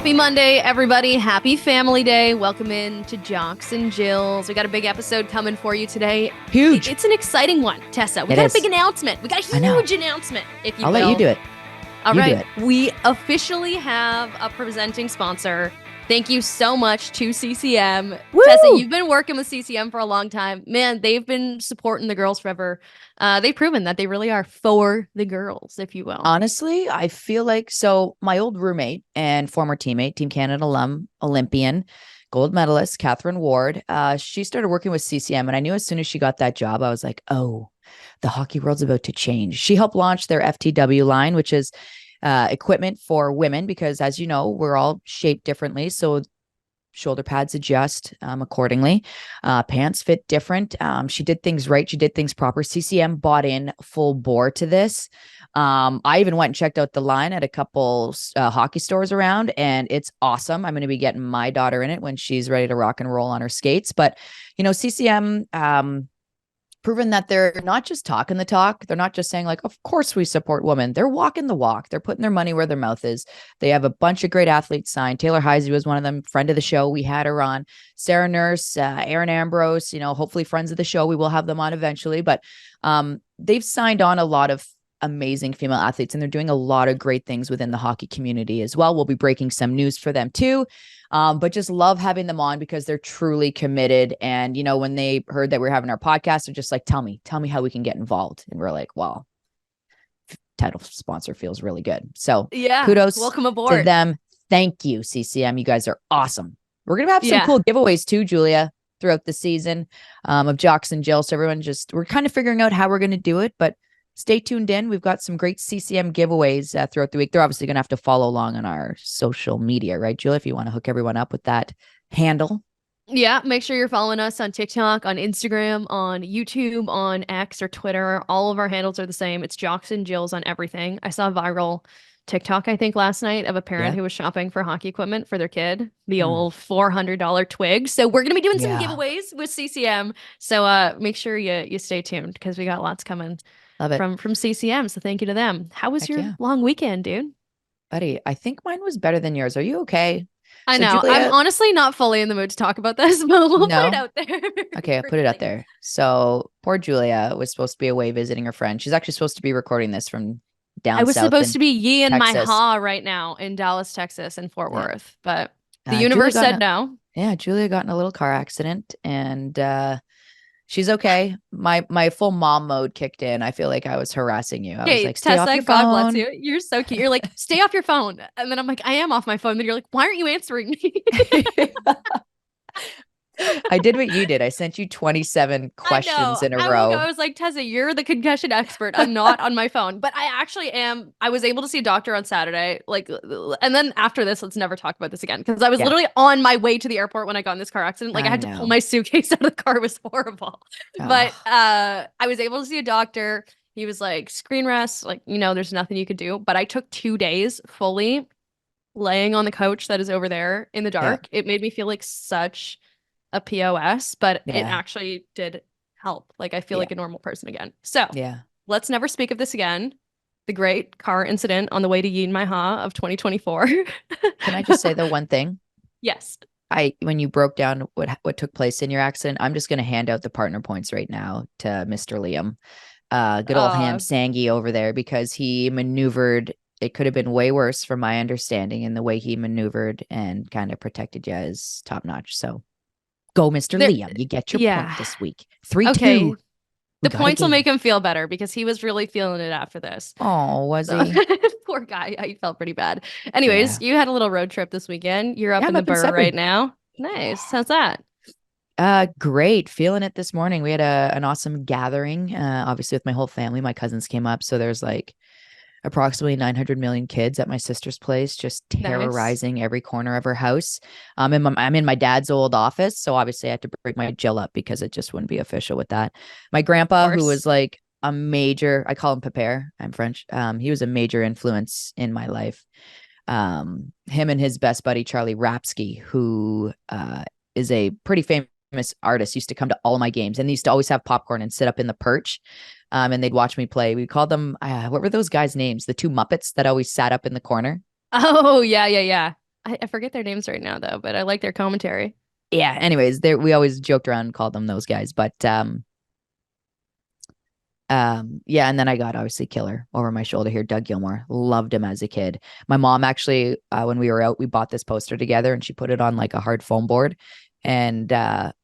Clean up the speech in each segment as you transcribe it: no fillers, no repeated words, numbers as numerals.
Happy Monday, everybody. Happy Family Day. Welcome in to Jocks and Jills. We got a big episode coming for you today. Huge. It's an exciting one, Tessa. We got a big announcement. We got a huge announcement, if you will. I'll let you do it. All right. We officially have a presenting sponsor. Thank you so much to CCM. Woo! Tessa, you've been working with CCM for a long time. Man, they've been supporting the girls forever. They've proven that they really are for the girls, if you will. Honestly, I feel like, so my old roommate and former teammate, Team Canada alum, Olympian, gold medalist, Catherine Ward, she started working with CCM. And I knew as soon as she got that job, I was like, oh, the hockey world's about to change. She helped launch their FTW line, which is equipment for women, because as you know, we're all shaped differently. So shoulder pads adjust accordingly. Pants fit different. She did things right. She did things proper. CCM bought in full bore to this. I even went and checked out the line at a couple hockey stores around, and it's awesome. I'm going to be getting my daughter in it when she's ready to rock and roll on her skates. But, you know, CCM, proven that they're not just talking the talk. They're not just saying like, of course we support women. They're walking the walk. They're putting their money where their mouth is. They have a bunch of great athletes signed. Taylor Heise was one of them, friend of the show. We had her on. Sarah Nurse, Aaron Ambrose, you know, hopefully friends of the show. We will have them on eventually, but they've signed on a lot of amazing female athletes, and they're doing a lot of great things within the hockey community as well. We'll be breaking some news for them too. But just love having them on because they're truly committed. And, you know, when they heard that we're having our podcast, they're just like, tell me how we can get involved. And we're like, well, title sponsor feels really good. So yeah, kudos welcome aboard to them. Thank you, CCM. You guys are awesome. We're going to have some cool giveaways too, Julia, throughout the season of Jocks and Jill. So everyone we're kind of figuring out how we're going to do it, but stay tuned in. We've got some great CCM giveaways throughout the week. They're obviously going to have to follow along on our social media, right, Julia? If you want to hook everyone up with that handle. Yeah, make sure you're following us on TikTok, on Instagram, on YouTube, on X or Twitter. All of our handles are the same. It's Jocks and Jills on everything. I saw a viral TikTok, I think, last night of a parent who was shopping for hockey equipment for their kid, the old $400 twig. So we're going to be doing some giveaways with CCM. So make sure you stay tuned because we got lots coming. Love it. From CCM. So thank you to them. How was your long weekend, dude? Buddy, I think mine was better than yours. Are you okay? I know. Julia, I'm honestly not fully in the mood to talk about this, but we'll put it out there. Okay, I'll put it out there. So poor Julia was supposed to be away visiting her friend. She's actually supposed to be recording this from down south. I was supposed to be ye and my Texas. ha right now in Dallas, Texas, and Fort Worth, but the universe said no. Yeah, Julia got in a little car accident, and she's okay. My full mom mode kicked in. I feel like I was harassing you. I was like, stay off your phone. God bless you. You're so cute. You're like, stay off your phone. And then I'm like, I am off my phone. Then you're like, why aren't you answering me? I did what you did. I sent you 27 questions in a row. I was like, Tessa, you're the concussion expert. I'm not on my phone, but I actually am. I was able to see a doctor on Saturday. Like, and then after this, let's never talk about this again. Cause I was literally on my way to the airport when I got in this car accident. Like I had to pull my suitcase out of the car. It was horrible. But I was able to see a doctor. He was like, screen rest. Like, you know, there's nothing you could do. But I took 2 days fully laying on the couch that is over there in the dark. It made me feel like such a POS, but it actually did help. Like I feel like a normal person again. So let's never speak of this again. The great car incident on the way to Yin Mai Ha of 2024. Can I just say the one thing? Yes. When you broke down what took place in your accident, I'm just going to hand out the partner points right now to Mr. Liam. Good old Ham Sangi over there, because he maneuvered. It could have been way worse from my understanding, and the way he maneuvered and kind of protected you is top notch. So go, Mr. Liam. You get your point this week. 3-2. The points will make him feel better because he was really feeling it after this. Oh, was he? Poor guy. I felt pretty bad. Anyways, you had a little road trip this weekend. You're up in the burr right now. Nice. How's that? Great. Feeling it this morning. We had an awesome gathering, obviously with my whole family. My cousins came up. So there's like approximately 900 million kids at my sister's place, just terrorizing every corner of her house. I'm in my dad's old office, so obviously I had to bring my Jill up because it just wouldn't be official with that. My grandpa, who was like a major, I call him Pepere, I'm French. He was a major influence in my life. Him and his best buddy, Charlie Rapsky, who is a pretty famous artist, used to come to all of my games, and they used to always have popcorn and sit up in the perch. And they'd watch me play. We called them, what were those guys' names? The two Muppets that always sat up in the corner. Oh, yeah. I forget their names right now though, but I like their commentary. Yeah. Anyways, we always joked around and called them those guys, but yeah, and then I got obviously Killer over my shoulder here. Doug Gilmore, loved him as a kid. My mom actually, when we were out, we bought this poster together, and she put it on like a hard foam board. And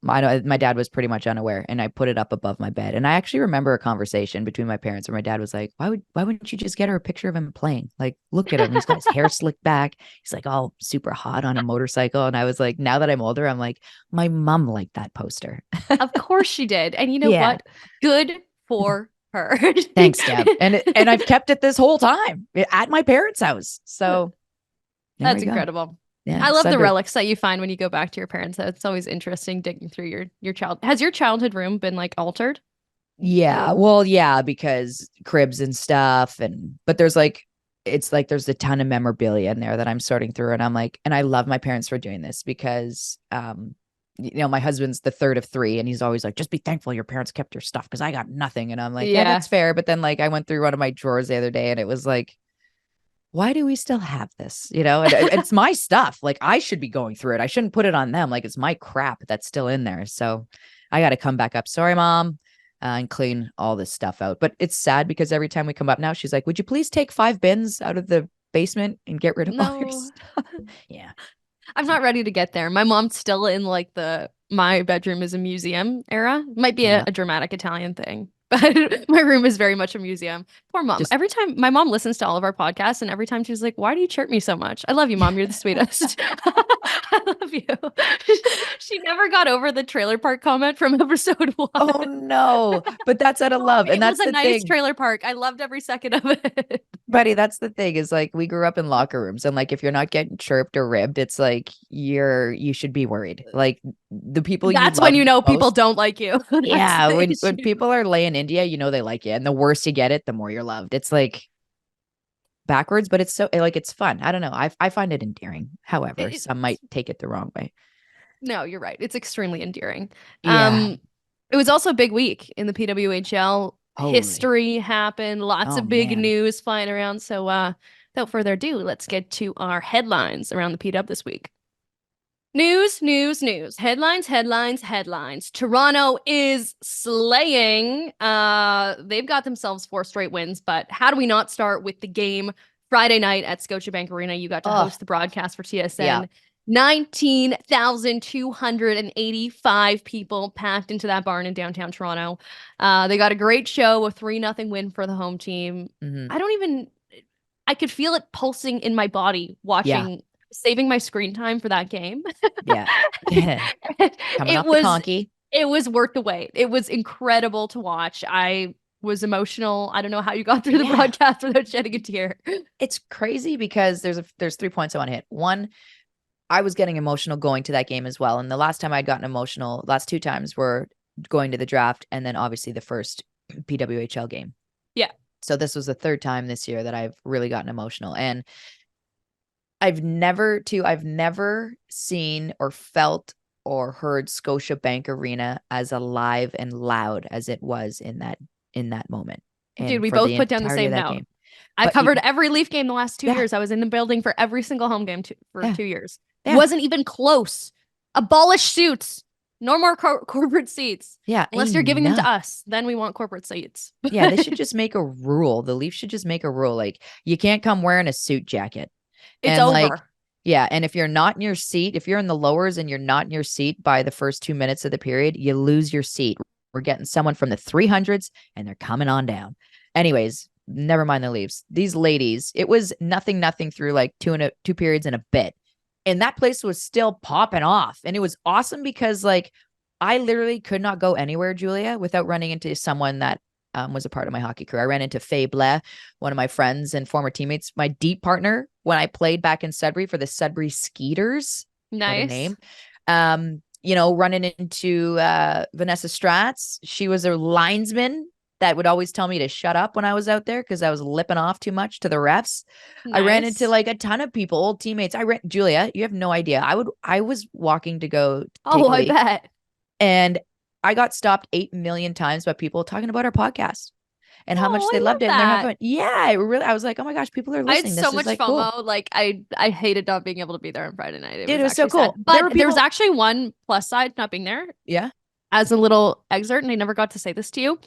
my dad was pretty much unaware, and I put it up above my bed. And I actually remember a conversation between my parents where my dad was like, why wouldn't you just get her a picture of him playing? Like, look at him. He's got his hair slicked back. He's like all super hot on a motorcycle. And I was like, now that I'm older, I'm like, my mom liked that poster. Of course she did. And you know Yeah. what? Good for her. Thanks, Deb. And I've kept it this whole time at my parents' house. So that's incredible. Yeah, I love the relics that you find when you go back to your parents' house. It's always interesting digging through your child. Has your childhood room been like altered? Yeah. Well, yeah, because cribs and stuff. But there's like, it's like there's a ton of memorabilia in there that I'm sorting through. And I'm like, and I love my parents for doing this because my husband's the third of three, and he's always like, just be thankful your parents kept your stuff because I got nothing. And I'm like, yeah, that's fair. But then like I went through one of my drawers the other day, and it was like, why do we still have this? It's my stuff. Like I should be going through it. I shouldn't put it on them. Like it's my crap that's still in there. So I got to come back up. Sorry, Mom. And clean all this stuff out. But it's sad because every time we come up now, she's like, would you please take 5 bins out of the basement and get rid of all your stuff? Yeah. I'm not ready to get there. My mom's still in like my bedroom is a museum era. Might be a dramatic Italian thing, but my room is very much a museum. Poor mom. Every time my mom listens to all of our podcasts, and every time she's like, why do you chirp me so much? I love you, Mom. You're the sweetest. I love you. She never got over the trailer park comment from episode 1. Oh no. But that's out of love. And that's a nice trailer park. I loved every second of it. Buddy, that's the thing is like we grew up in locker rooms, and like if you're not getting chirped or ribbed, it's like you should be worried. Like the people that's when you know people don't like you. Yeah, when people are laying India, they like you. And the worse you get it, the more you're loved. It's like backwards, but it's so like it's fun. I don't know. I find it endearing. However, some might take it the wrong way. No, you're right. It's extremely endearing. Yeah. It was also a big week in the PWHL. History happened. Lots of big news flying around. So without further ado, let's get to our headlines around the PW this week. News. Headlines. Toronto is slaying. They've got themselves 4 straight wins, but how do we not start with the game Friday night at Scotiabank Arena? You got to host the broadcast for TSN. Yeah. 19,285 people packed into that barn in downtown Toronto. They got a great show, a 3-0 win for the home team. Mm-hmm. I could feel it pulsing in my body watching, saving my screen time for that game. Yeah. Coming off the conky. It was worth the wait. It was incredible to watch. I was emotional. I don't know how you got through the broadcast without shedding a tear. It's crazy because there's 3 points I want to hit. One, I was getting emotional going to that game as well. And the last time I'd gotten emotional, last 2 times were going to the draft and then obviously the first PWHL game. Yeah. So this was the 3rd time this year that I've really gotten emotional. And I've never seen or felt or heard Scotiabank Arena as alive and loud as it was in that moment. And dude, we both put down the same note. I covered every Leaf game the last 2 years. I was in the building for every single home game for 2 years. Yeah. It wasn't even close. Abolish suits. No more corporate seats. Yeah. Unless you're giving them to us. Then we want corporate seats. Yeah. They should just make a rule. The Leafs should just make a rule. Like you can't come wearing a suit jacket. It's over. Like, yeah. And if you're not in your seat, if you're in the lowers and you're not in your seat by the first 2 minutes of the period, you lose your seat. We're getting someone from the 300s and they're coming on down. Anyways, never mind the Leafs. These ladies, it was nothing through like 2 periods and a bit. And that place was still popping off. And it was awesome because like I literally could not go anywhere, Julia, without running into someone that was a part of my hockey career. I ran into Faye Blais, one of my friends and former teammates, my deep partner when I played back in Sudbury for the Sudbury Skeeters. Nice. What a name. Running into Vanessa Stratz. She was a linesman that would always tell me to shut up when I was out there because I was lipping off too much to the refs. Nice. I ran into like a ton of people, old teammates. Julia, you have no idea. I was walking to go. I bet. And I got stopped 8 million times by people talking about our podcast. and how much Oh, they I love loved it. And they're that. having, yeah, it really, I was like, oh my gosh, people are I had listening. so This is much like cool. FOMO. Like I hated not being able to be there on Friday night. It Dude, was it was so actually sad. cool. There But were there was people, actually one plus side not being there yeah, as a little excerpt, and I never got to say this to you.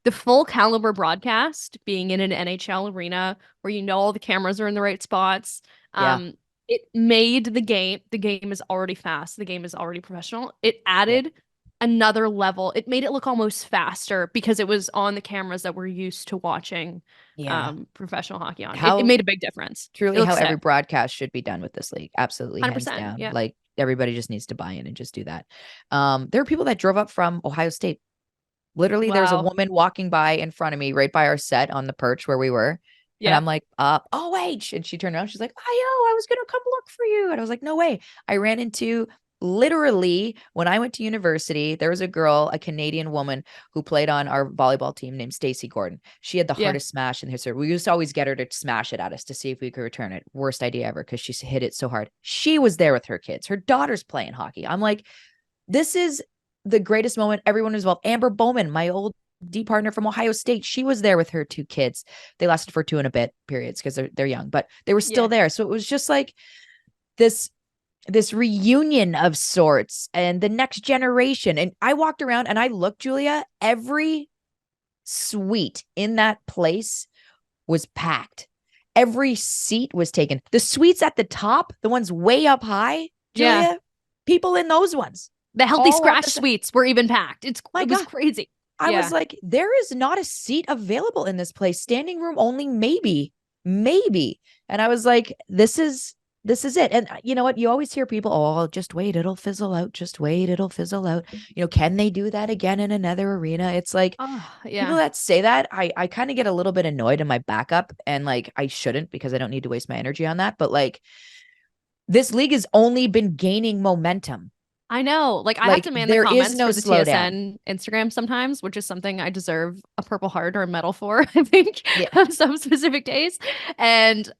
The full caliber broadcast being in an NHL arena where you know all the cameras are in the right spots. yeah, It made the game is already fast, the game is already professional. It yeah, added another level. It made it look almost faster because it was on the cameras that we're used to watching yeah. professional hockey on. It How made a big difference. It truly how looks every sick. broadcast should be done with this league. Absolutely, hands 100%. down. Yeah. Like everybody just needs to buy in and just do that. There were people that drove up from Ohio State. Literally, there was a Wow. woman walking by in front of me right by our set on the perch where we were. And Yeah. I'm like, oh, wait. And she turned around. She's like, I was going to come look for you. And I was like, no way. I ran into literally when I went to university, there was a girl, a Canadian woman who played on our volleyball team named Stacy Gordon. She had the Yeah. hardest smash in history. We used to always get her to smash it at us to see if we could return it. Worst idea ever because she hit it so hard. She was there with her kids. Her daughter's playing hockey. I'm like, this is the greatest moment. Everyone was involved. Amber Bowman, my old D partner from Ohio State, she was there with her two kids. They lasted for 2 and a bit periods because they're young, but they were still Yeah. there. So it was just like this reunion of sorts and the next generation. And I walked around and I looked, Julia, every suite in that place was packed. Every seat was taken. The suites at the top, the ones way up high, Yeah. Julia, people in those ones. The healthy All on scratch the suites were even packed. my It was God. crazy. I was Yeah. like, there is not a seat available in this place. Standing room only, maybe, maybe. And I was like, this is it. And you know what? You always hear people, oh, just wait, it'll fizzle out. Just wait, it'll fizzle out. Can they do that again in another arena? It's like Oh, people yeah. that say that, I kind of get a little bit annoyed in my backup. And like, I shouldn't because I don't need to waste my energy on that. But like, this league has only been gaining momentum. I know. Like I have Like, to man the there is comments no for the slowdown. TSN Instagram sometimes, which is something I deserve a Purple Heart or a medal for, I think, Yeah. on some specific days. And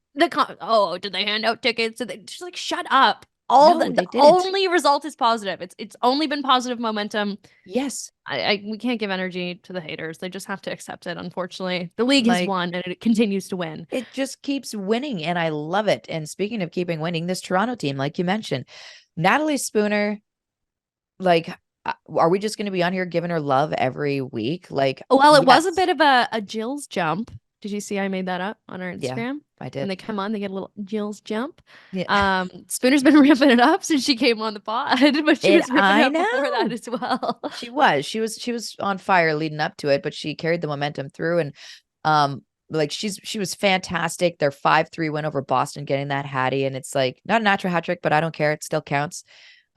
oh, did they hand out tickets? Did they just like shut up? No, The they didn't. only result is positive. It's only been positive momentum. Yes. We can't give energy to the haters. They just have to accept it. Unfortunately, the league has Like, won and it continues to win. it just keeps winning and I love it. And speaking of keeping winning, this Toronto team, like you mentioned, Natalie Spooner, like, are we just going to be on here giving her love every week? Like, Well, it was a yes. bit of a Jill's jump. Did you see I made that up on our Yeah, Instagram? I When did. they come on, they get a little Jill's jump. Yeah. Spooner's been ramping it up since she came on the pod, but she was ripping it I up before that know. as well. She was on fire leading up to it, but she carried the momentum through and like she was fantastic. Their 5-3 win over Boston, getting that Hattie, and it's like not a natural hat trick, but I don't care. It still counts.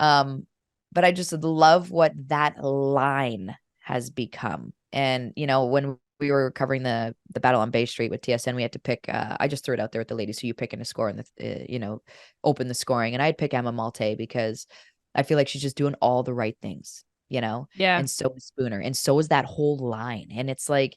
Um, but I just love what that line has become. And when we were covering the battle on Bay Street with TSN, we had to pick. I just threw it out there with the ladies, who you pick in a score and open the scoring. And I'd pick Emma Malte because I feel like she's just doing all the right things, Yeah. and so is Spooner, and so is that whole line. And it's like,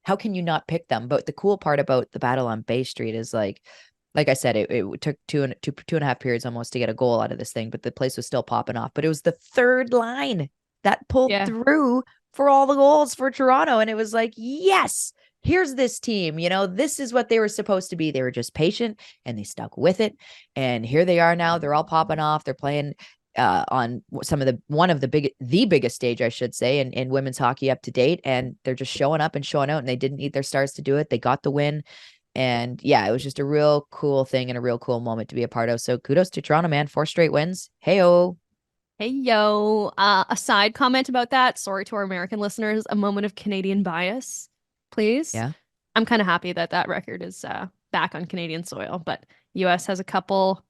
how can you not pick them? But the cool part about the battle on Bay Street is like I said, it took two and a half periods almost to get a goal out of this thing, but the place was still popping off. But it was the third line that pulled Yeah. through for all the goals for Toronto. And it was like, yes, here's this team. This is what they were supposed to be. They were just patient and they stuck with it. And here they are now. They're all popping off. They're playing on one of the biggest stage, I should say, in women's hockey up to date. And they're just showing up and showing out, and they didn't need their stars to do it. They got the win. And yeah, it was just a real cool thing and a real cool moment to be a part of. So kudos to Toronto, man. 4 straight wins. Hey-oh. Hey, yo. A side comment about that. Sorry to our American listeners. A moment of Canadian bias, please. Yeah. I'm kind of happy that that record is back on Canadian soil, but US has a couple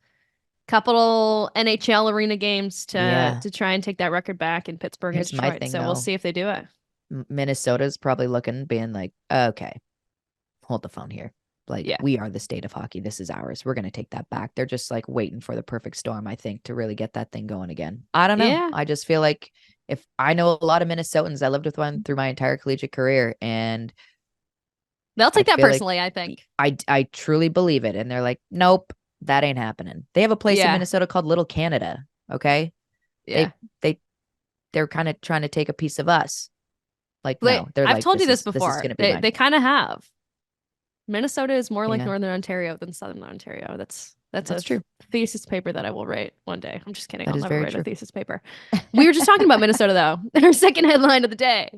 NHL arena games Yeah. to try and take that record back in Pittsburgh and Here's my Detroit. thing, So we'll though. see if they do it. Minnesota's probably looking, being like, okay, hold the phone here. Like, Yeah. we are the state of hockey. This is ours. We're going to take that back. They're just like waiting for the perfect storm, I think, to really get that thing going again. I don't know. Yeah. I just feel like if I know a lot of Minnesotans, I lived with one through my entire collegiate career, and They'll I take that feel like personally, I think. I truly believe it. And they're like, nope, that ain't happening. They have a place in Yeah. Minnesota called Little Canada. Okay. Yeah. They they're kind of trying to take a piece of us. Like, no, they're I've like, told you this this is before. going to be They mine. kind of have. Minnesota is more like Yeah, Northern Ontario than Southern Ontario. That's a that's true. thesis paper that I will write one day. I'm just kidding. That I'll is never very write a true. thesis paper. We were just talking about Minnesota though. Our second headline of the day.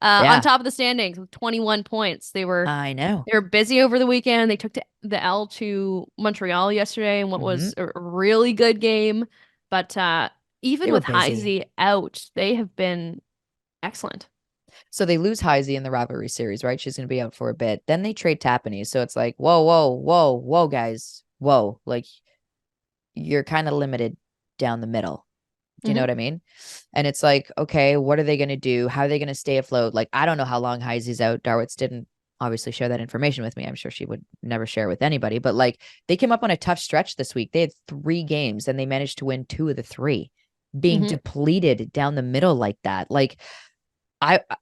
On Yeah, top of the standings with 21 points. I know. They were busy over the weekend. They took the L to Montreal yesterday in what Hmm. was a really good game. But even They were with busy. Heise out, they have been excellent. So they lose Heise in the rivalry series, right? She's going to be out for a bit. Then they trade Tapani. So it's like, whoa, whoa, whoa, whoa, guys. Whoa. Like, you're kind of limited down the middle. Do you know Hmm. what I mean? And it's like, okay, what are they going to do? How are they going to stay afloat? Like, I don't know how long Heise's out. Darwitz didn't obviously share that information with me. I'm sure she would never share with anybody. But like, they came up on a tough stretch this week. They had 3 games and they managed to win 2 of the 3, being Hmm. depleted down the middle like that. Like,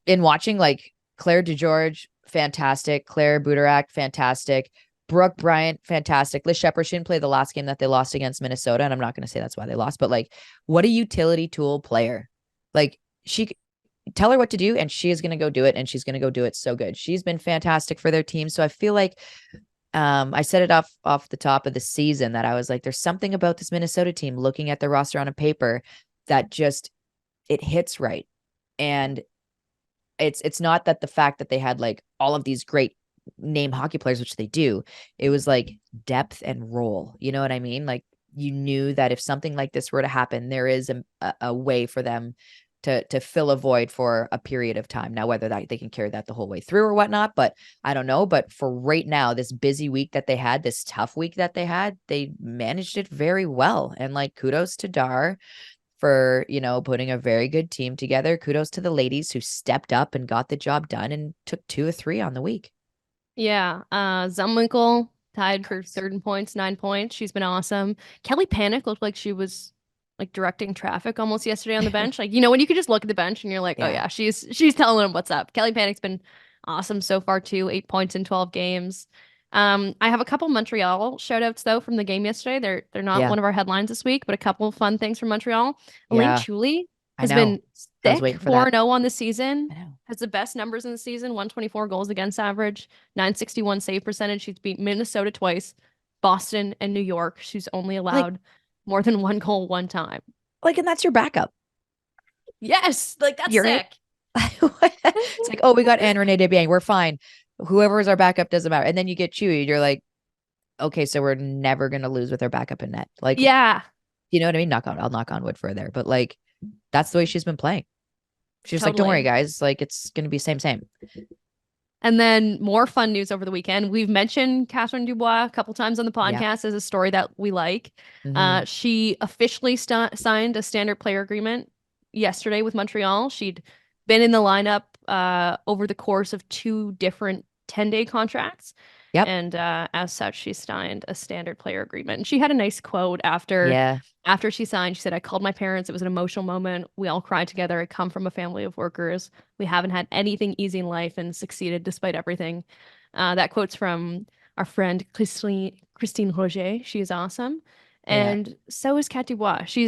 in watching like Claire DeGeorge, fantastic. Claire Budarak, fantastic. Brooke Bryant, fantastic. Liz Shepard, she didn't play the last game that they lost against Minnesota. And I'm not going to say that's why they lost, but like, what a utility tool player. Like, she tell her what to do and she is going to go do it. And she's going to go do it so good. She's been fantastic for their team. So I feel like I said it off the top of the season that I was like, there's something about this Minnesota team looking at the roster on a paper that just it hits right. And it's not that the fact that they had like all of these great name hockey players, which they do, it was like depth and role. You know what I mean? Like, you knew that if something like this were to happen, there is a way for them to fill a void for a period of time. Now, whether that they can carry that the whole way through or whatnot, but I don't know. But for right now, this busy week that they had, this tough week that they had, they managed it very well. And like, kudos to Dar for, putting a very good team together. Kudos to the ladies who stepped up and got the job done and took 2 or 3 on the week. Yeah. Zumwinkle tied for third in points, 9 points. She's been awesome. Kelly Panic looked like she was like directing traffic almost yesterday on the bench. Like, when you could just look at the bench and you're like, oh Yeah. yeah, she's telling them what's up. Kelly Panic's been awesome so far too. 8 points in 12 games. I have a couple Montreal shout outs though from the game yesterday. They're not Yeah. one of our headlines this week, but a couple of fun things from Montreal. Elaine Yeah. Chuli I has know. been I was sick, waiting for that. 4-0 on the season. I know. Has the best numbers in the season, 124 goals against average, 961 save percentage. She's beat Minnesota twice, Boston and New York. She's only Like, allowed more than one goal one time. and that's your backup. Yes, like that's You're it. sick. It's like, oh, we got Anne Renee Debiang. We're fine. Whoever is our backup doesn't matter. And then you get Chewy. You're like, okay, so we're never gonna lose with our backup in net. Like, Yeah, you know what I mean? I'll knock on wood for there. But like, that's the way she's been playing. She's like, don't worry, totally. guys. Like, it's gonna be same. And then more fun news over the weekend. We've mentioned Catherine Dubois a couple times on the Yeah. podcast as a story that we like. Mm-hmm. She officially signed a standard player agreement yesterday with Montreal. She'd been in the lineup over the course of 2 different 10-day contracts. Yep. And as such, she signed a standard player agreement. And she had a nice quote Yeah. after she signed. She said, I called my parents. It was an emotional moment. We all cried together. I come from a family of workers. We haven't had anything easy in life and succeeded despite everything. That quote's from our friend Christine Roger. She is awesome. Yeah. And so is Kat Dubois. She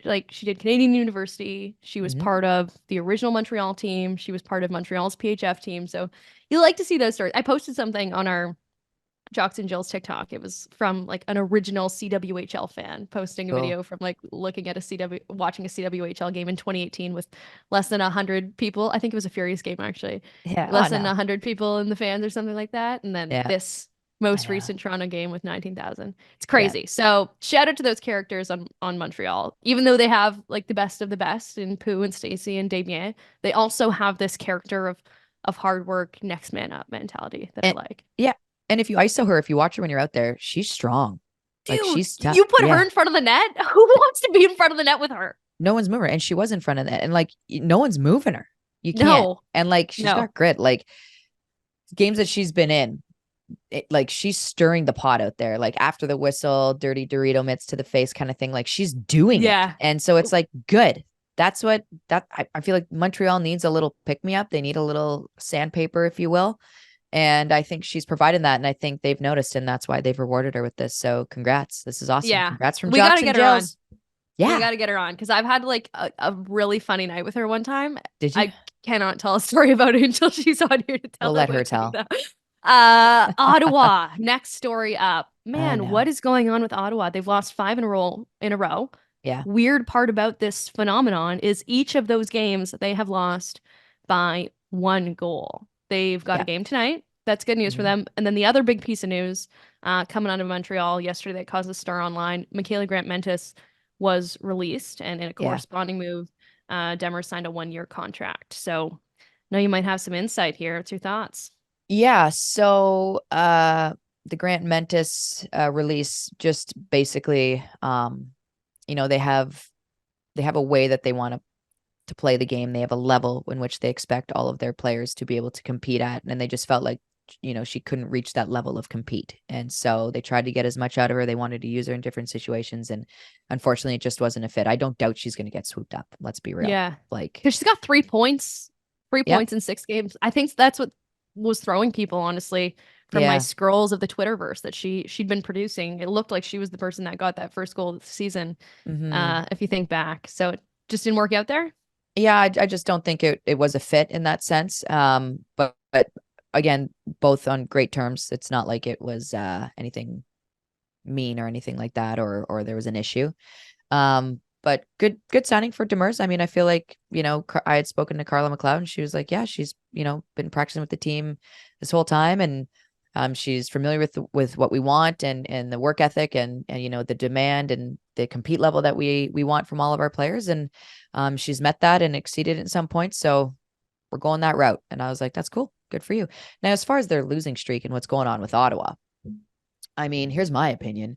did Canadian University. She was Mm-hmm. part of the original Montreal team. She was part of Montreal's PHF team. So you like to see those stories. I posted something on our Jocks and Jill's TikTok. It was from like an original CWHL fan posting a Cool. video from like looking at watching a CWHL game in 2018 with less than 100 people. I think it was a Furious game actually. Yeah. Oh Less than no. 100 people in the fans or something like that. And then Yeah. this I most know. recent Toronto game with 19,000. It's Yeah. crazy. So shout out to those characters on Montreal. Even though they have like the best of the best in Pooh and Stacy and Damien, they also have this character of hard work, next man up mentality that I And like. yeah. And if you ISO her, if you watch her when you're out there, she's strong. Like, Dude, she's tough. you put her Yeah. in front of the net? Who wants to be in front of the net with her? No one's moving her. And she was in front of that. And like, no one's moving her. You can't. No, And like, she's no. got grit. Like, games that she's been in, like, she's stirring the pot out there. Like, after the whistle, dirty Dorito mitts to the face kind of thing. Like, she's doing it. Yeah. And so it's like, good. That's what I feel like Montreal needs a little pick me up. They need a little sandpaper, if you will. And I think she's providing that. And I think they've noticed, and that's why they've rewarded her with this. So congrats. This is awesome. Yeah. Congrats from We got Jocks to and get her on. Jills. We Yeah. got to get her on because I've had like a really funny night with her one time. Did you? I cannot tell a story about it until she's on here to tell We'll it let her with me, tell. though. Ottawa, next story up. I Man, what know. is going on with Ottawa? They've lost 5 in a row. Yeah. Weird part about this phenomenon is each of those games they have lost by 1 goal. They've got Yeah. a game tonight. That's good news for Mhm. them. And then the other big piece of news coming out of Montreal yesterday that caused a stir online, Michaela Grant-Mentis was released, and in a Yeah. corresponding move, Demers signed a 1-year contract. So now you might have some insight here. What's your thoughts? Yeah. So the Grant Mentis release just basically they have a way that they want to play the game. They have a level in which they expect all of their players to be able to compete at. And they just felt like, she couldn't reach that level of compete. And so they tried to get as much out of her. They wanted to use her in different situations. And unfortunately, it just wasn't a fit. I don't doubt she's going to get swooped up. Let's be real. Yeah. Like, Because she's got 3 points, three yeah, points in 6 games. I think that's what was throwing people, honestly, from my yeah. scrolls of the Twitterverse that she'd been producing. It looked like she was the person that got that first goal of the season, Mm-hmm. if you think back. So it just didn't work out there. Yeah, I just don't think it was a fit in that sense. But again, both on great terms. It's not like it was anything mean or anything like that, or there was an issue. But good signing for Demers. I mean, I feel like, I had spoken to Carla McLeod and she was like, yeah, she's, been practicing with the team this whole time. And she's familiar with what we want and the work ethic and the demand and the compete level that we want from all of our players. And she's met that and exceeded it at some point. So we're going that route. And I was like, that's cool. Good for you. Now, as far as their losing streak and what's going on with Ottawa, I mean, here's my opinion.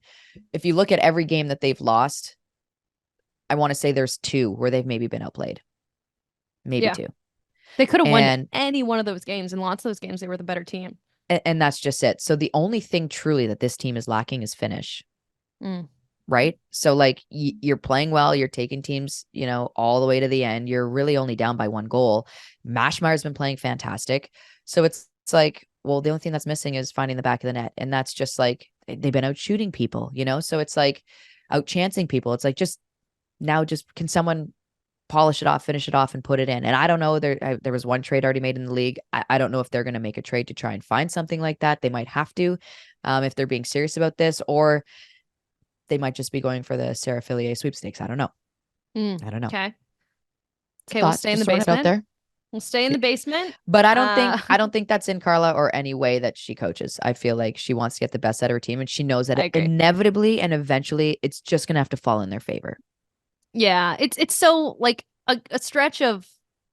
If you look at every game that they've lost, I want to say there's 2 where they've maybe been outplayed. Maybe Yeah. 2. They could have won And any one of those games. In lots of those games, they were the better team. and that's just it. So the only thing truly that this team is lacking is finish. Mm. Right? So like you're playing well, you're taking teams, all the way to the end. You're really only down by 1 goal. Mashmeyer's been playing fantastic. So it's like, well, the only thing that's missing is finding the back of the net. And that's just like they've been out shooting people, So it's like out chancing people. It's like just can someone polish it off, finish it off, and put it in? And I don't know. There was 1 trade already made in the league. I don't know if they're going to make a trade to try and find something like that. They might have to, if they're being serious about this, or they might just be going for the Sarah Fillier sweepstakes. I don't know. I don't know. Okay. It's a Okay, we'll thought. stay in Just the throwing it out basement. there. We'll stay in the basement. But I don't think that's in Carla or any way that she coaches. I feel like she wants to get the best out of her team, and she knows I that agree. inevitably and eventually it's just gonna have to fall in their favor. Yeah, it's so like a stretch of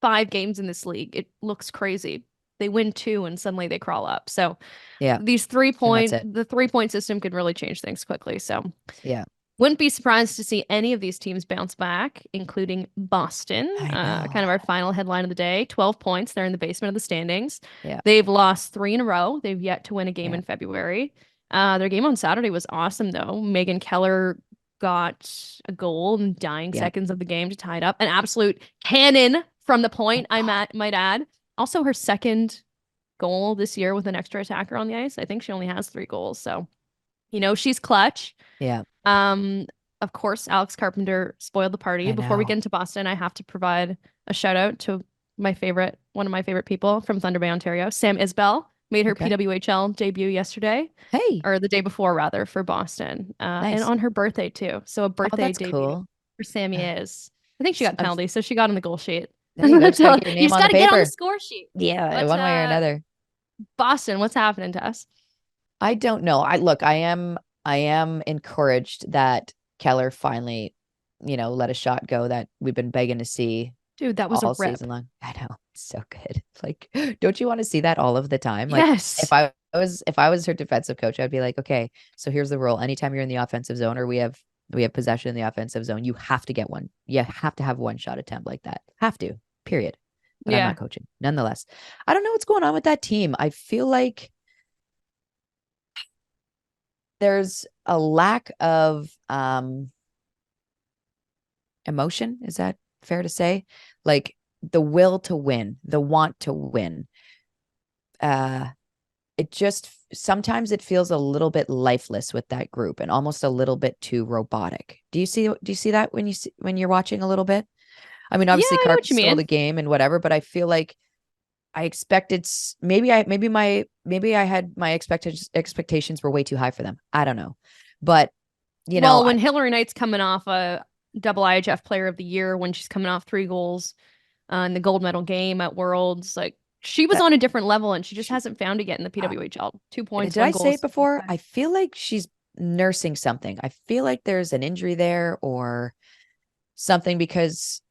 5 games in this league. It looks crazy. They win 2 and suddenly they crawl up. So Yeah. the And that's it. 3-point system could really change things quickly. So Yeah. wouldn't be surprised to see any of these teams bounce back, including Boston. I know. Kind of our final headline of the day. 12 points. They're in the basement of the standings. Yeah. They've lost 3 in a row. They've yet to win a game Yeah. in February. Their game on Saturday was awesome, though. Megan Keller got a goal in dying Yeah. seconds of the game to tie it up. An absolute cannon from the point, might add. Also, her second goal this year with an extra attacker on the ice. I think she only has 3 goals. So, she's clutch. Yeah. Of course, Alex Carpenter spoiled the party. I Before we know. get into Boston, I have to provide a shout out to one of my favorite people from Thunder Bay, Ontario. Sam Isbell made her Okay. PWHL debut yesterday, Hey, or the day before rather, for Boston, and nice. on her birthday too. So a Oh, birthday that's debut cool. for Sammy is. I think she got a I'm penalty, so she got on the goal sheet. There you go. Just gotta So get your you name just on got the to get on the paper. score sheet. Yeah, But one way or another. Boston, what's happening to us? I don't know. I am encouraged that Keller finally, let a shot go that we've been begging to see Dude, that was a all rip. season long. I know. It's so good. Like, don't you want to see that all of the time? Like, Yes. if I was her defensive coach, I'd be like, okay, so here's the rule. Anytime you're in the offensive zone or we have possession in the offensive zone, you have to get one. You have to have 1 shot attempt like that. Have to. Period. But I'm Yeah. not coaching. Nonetheless, I don't know what's going on with that team. I feel like there's a lack of emotion. Is that fair to say? Like the will to win, the want to win. It just sometimes it feels a little bit lifeless with that group and almost a little bit too robotic. Do you see that when you're watching a little bit? I mean, Yeah, obviously I know Carp what you stole the mean. game and whatever, but I feel like I expected maybe I had my expectations were way too high for them. I don't know. But Well, I when Hillary Knight's coming off a double IHF Player of the Year, when she's coming off 3 goals in the gold medal game at Worlds, like she was that on a different level, and she just hasn't found it yet in the uh, PWHL. 2 points, did one I say goal. it before? I feel like she's nursing something. I feel like there's an injury there or something because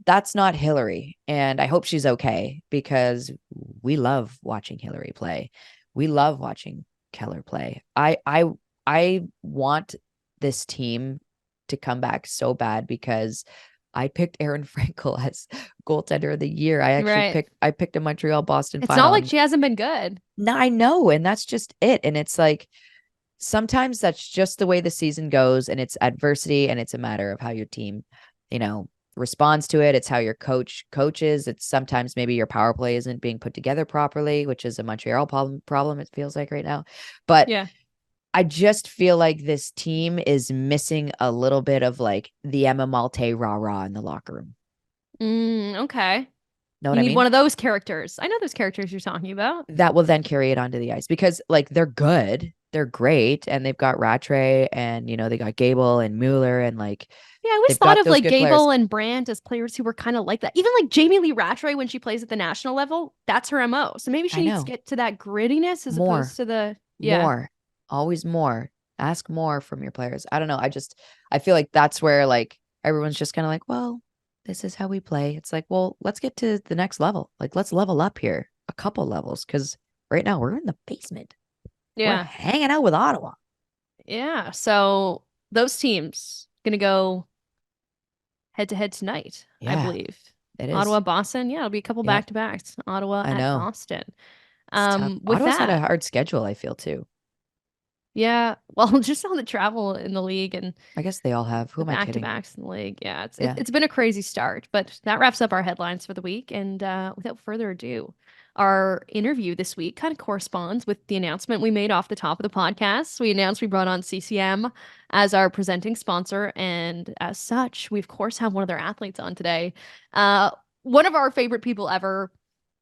that's not Hillary. And I hope she's okay because we love watching Hillary play. We love watching Keller play. I want this team to come back so bad because I picked Aaron Frankel as goaltender of the year. Right. I picked a Montreal Boston It's not final. like she hasn't been good. No, I know, and that's just it. And it's like sometimes that's just the way the season goes, and it's adversity, and it's a matter of how your team, you know, responds to it. It's how your coaches. It's sometimes maybe your power play isn't being put together properly, which is a Montreal problem. It feels like right now, but Yeah. I just feel like this team is missing a little bit of like the Emma Malte rah rah in the locker room. Okay. Know what You I need mean? one of those characters. I know those characters you're talking about. That will then carry it onto the ice because like they're good, they're great, and they've got Rattray and they got Gable and Mueller and like Yeah, I always they've thought got of those like good players. Gable and Brandt as players who were kind of like that. Even like Jamie Lee Rattray when she plays at the national level, that's her MO. So maybe she I needs to know get to that grittiness as opposed more, to the yeah. more, always more. Ask more from your players. I don't know. I feel like that's where like everyone's just kind of like, well, this is how we play. It's like, well, let's get to the next level. Like, let's level up here a couple levels because right now we're in the basement. We're Yeah. hanging out with Ottawa. Yeah. So those teams gonna go head to head tonight, I Yeah, believe. it is. Ottawa, Boston. Yeah, it'll be a couple Yep, back to backs. Ottawa I at know. Boston. It's tough. With Ottawa's had a that, hard schedule, I feel too. yeah. Well, just on the travel in the league and I guess they all have. Who the am I back to kidding? backs in the league. Yeah, Yeah. it's been a crazy start, but that wraps up our headlines for the week. And without further ado, our interview this week kind of corresponds with the announcement we made off the top of the podcast. We announced we brought on CCM as our presenting sponsor, and as such, we of course have one of their athletes on today. Uh, one of our favorite people ever.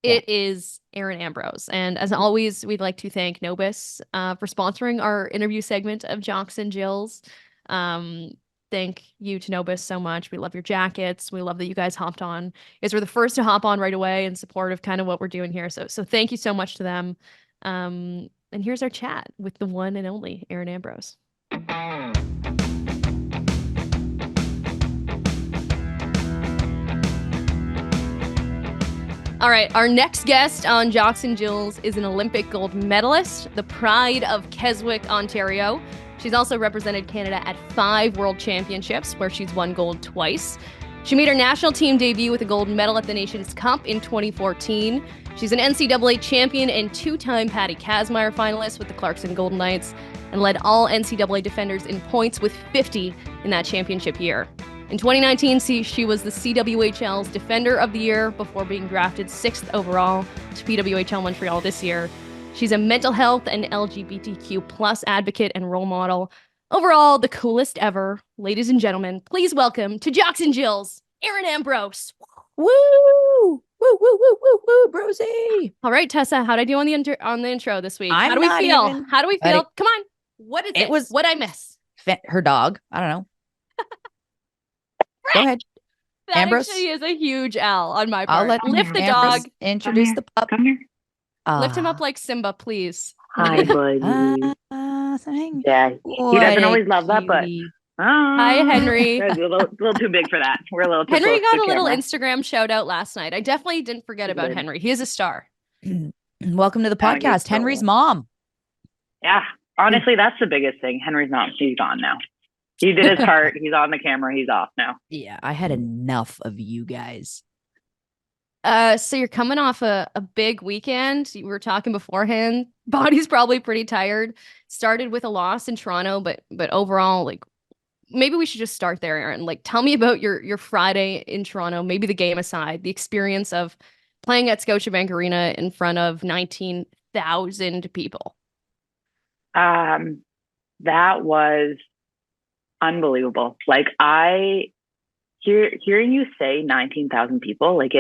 Yeah. It is Aaron Ambrose. And as always, we'd like to thank Nobis for sponsoring our interview segment of Jocks and Jills. Um, thank you to Nobis so much. We love your jackets. We love that you guys hopped on. You guys were the first to hop on right away in support of kind of what we're doing here. So thank you so much to them. And here's our chat with the one and only Aaron Ambrose. All right, our next guest on Jocks and Jills is an Olympic gold medalist, the pride of Keswick, Ontario. She's also represented Canada at 5 World Championships, where she's won gold twice. She made her national team debut with a gold medal at the Nations Cup in 2014. She's an NCAA champion and 2-time Patty Kazmaier finalist with the Clarkson Golden Knights, and led all NCAA defenders in points with 50 in that championship year. In 2019, she was the CWHL's Defender of the Year before being drafted 6th overall to PWHL Montreal this year. She's a mental health and LGBTQ plus advocate and role model. Overall, the coolest ever. Ladies and gentlemen, please welcome to Jocks and Jills, Aaron Ambrose. Woo! Woo, woo, woo, woo, woo, Rosie. All right, Tessa, how'd I do on the intro this week? How I'm do we not feel? even, How do we but feel? Come on. What is it it? was What'd I miss? her dog. I don't know. Go ahead. That Ambrose, actually is a huge L on my I'll part. let Lift the Ambrose dog. introduce the pup. Come here. Lift him up Ah. like Simba, please. Hi, buddy. Thing. Yeah, he What doesn't a always love that, but cutie. Hi, Henry. that's a little too big for that. We're a little too Henry close got to a the little camera. Instagram shout out last night. I definitely didn't forget He about did. Henry. He is a star. Welcome to the Oh, you're podcast. Henry's so- mom. Yeah, honestly, that's the biggest thing. Henry's not. He's gone now. He did his part. He's on the camera. He's off now. Yeah, I had enough of you guys. So you're coming off a big weekend. We were talking beforehand. Body's probably pretty tired. Started with a loss in Toronto, but overall, like maybe we should just start there, Aaron. Like tell me about your Friday in Toronto, maybe the game aside, the experience of playing at Scotiabank Arena in front of 19,000 people. That was unbelievable. Like I hearing you say 19,000 people, like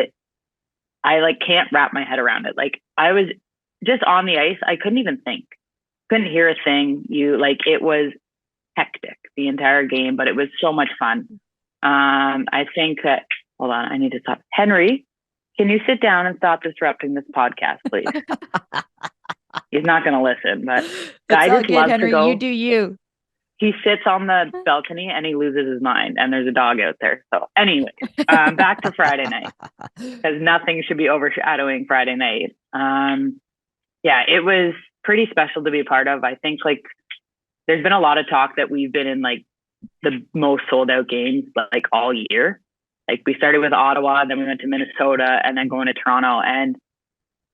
I like can't wrap my head around it. Like I was just on the ice. I couldn't even think, couldn't hear a thing. It was hectic the entire game, but it was so much fun. I think that, hold on, I need to stop. Henry, can you sit down and stop disrupting this podcast, please? He's not going to listen, but I just good, love Henry. to go. You do you. He sits on the balcony and he loses his mind, and there's a dog out there. So anyway, back to Friday night, because nothing should be overshadowing Friday night. Yeah, it was pretty special to be a part of. I think like there's been a lot of talk that we've been in like the most sold out games like all year. Like we started with Ottawa, then we went to Minnesota, and then going to Toronto, and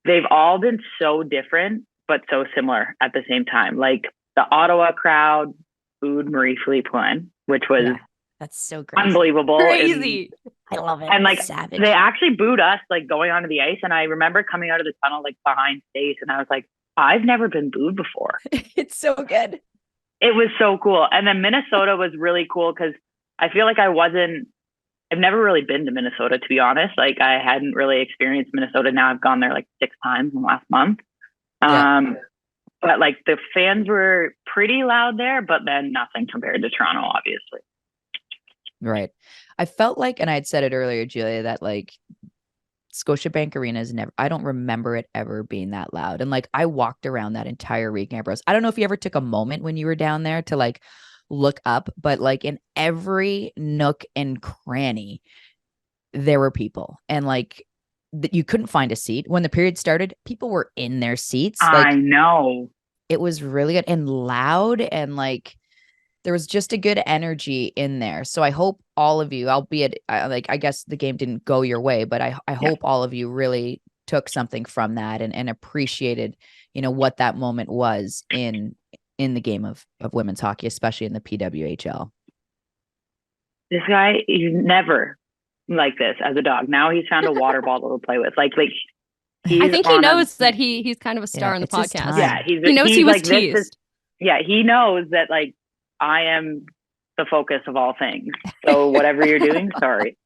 they've all been so different but so similar at the same time. Like the Ottawa crowd booed Marie-Philippe Poulin, which was that's so crazy. Unbelievable. Crazy. I love it. And like Savage. they actually booed us like going onto the ice. And I remember coming out of the tunnel like behind stage, and I was like, I've never been booed before. It's so good. It was so cool. And then Minnesota was really cool because I feel like I've never really been to Minnesota, to be honest. Like I hadn't really experienced Minnesota. Now I've gone there like 6 times in the last month. But like the fans were pretty loud there, but then nothing compared to Toronto, obviously. Right. I felt like, and I had said it earlier, Julia, that like Scotiabank Arena is never, I don't remember it ever being that loud. And like I walked around that entire week, Ambrose. I don't know if you ever took a moment when you were down there to like look up, but like in every nook and cranny, there were people. And like you couldn't find a seat. When the period started, people were in their seats. Like, I know. It was really good and loud, and like there was just a good energy in there. So I hope all of you, albeit like I guess the game didn't go your way, but I hope all of you really took something from that and appreciated, what that moment was in the game of women's hockey, especially in the PWHL. This guy, he's never like this as a dog. Now he's found a water bottle to play with. Like I think he knows that he's kind of a star in the podcast. Yeah, he knows he was like, teased. He knows that like I am the focus of all things. So whatever you're doing, sorry.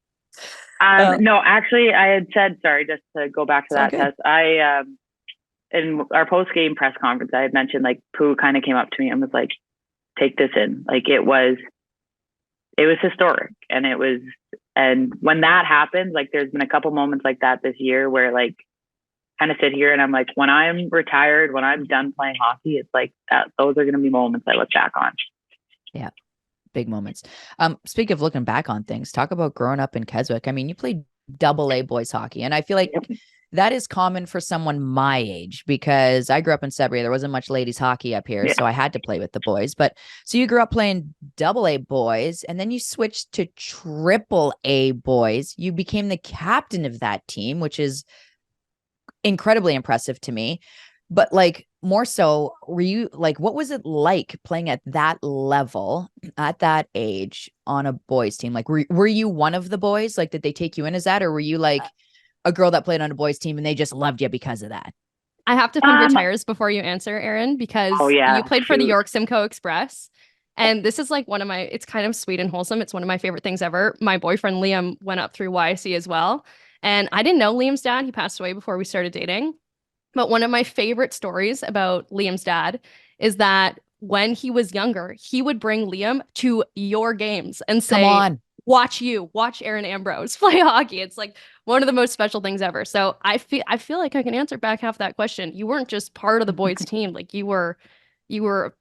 No, actually, I had said sorry. Just to go back to that, Tess. I in our post game press conference, I had mentioned like Pooh kind of came up to me and was like, "Take this in." Like it was historic, and when that happens, like there's been a couple moments like that this year where like kind of sit here and I'm like, when I'm retired, when I'm done playing hockey, it's like that. Those are going to be moments I look back on. Yeah. Big moments. Speak of looking back on things, talk about growing up in Keswick. I mean, you played AA boys hockey, and I feel like that is common for someone my age because I grew up in Sudbury. There wasn't much ladies hockey up here, so I had to play with the boys. But so you grew up playing AA boys, and then you switched to AAA boys. You became the captain of that team, which is incredibly impressive to me. But like more so, were you like, what was it like playing at that level at that age on a boys team? Like, were you one of the boys? Like, did they take you in as that? Or were you like a girl that played on a boys team and they just loved you because of that? I have to pump your tires before you answer, Erin, because you played for the York Simcoe Express. And this is like it's kind of sweet and wholesome. It's one of my favorite things ever. My boyfriend, Liam, went up through YC as well. And I didn't know Liam's dad. He passed away before we started dating. But one of my favorite stories about Liam's dad is that when he was younger, he would bring Liam to your games and say, watch Aaron Ambrose play hockey. It's like one of the most special things ever. So I feel like I can answer back half that question. You weren't just part of the boys team. Like you were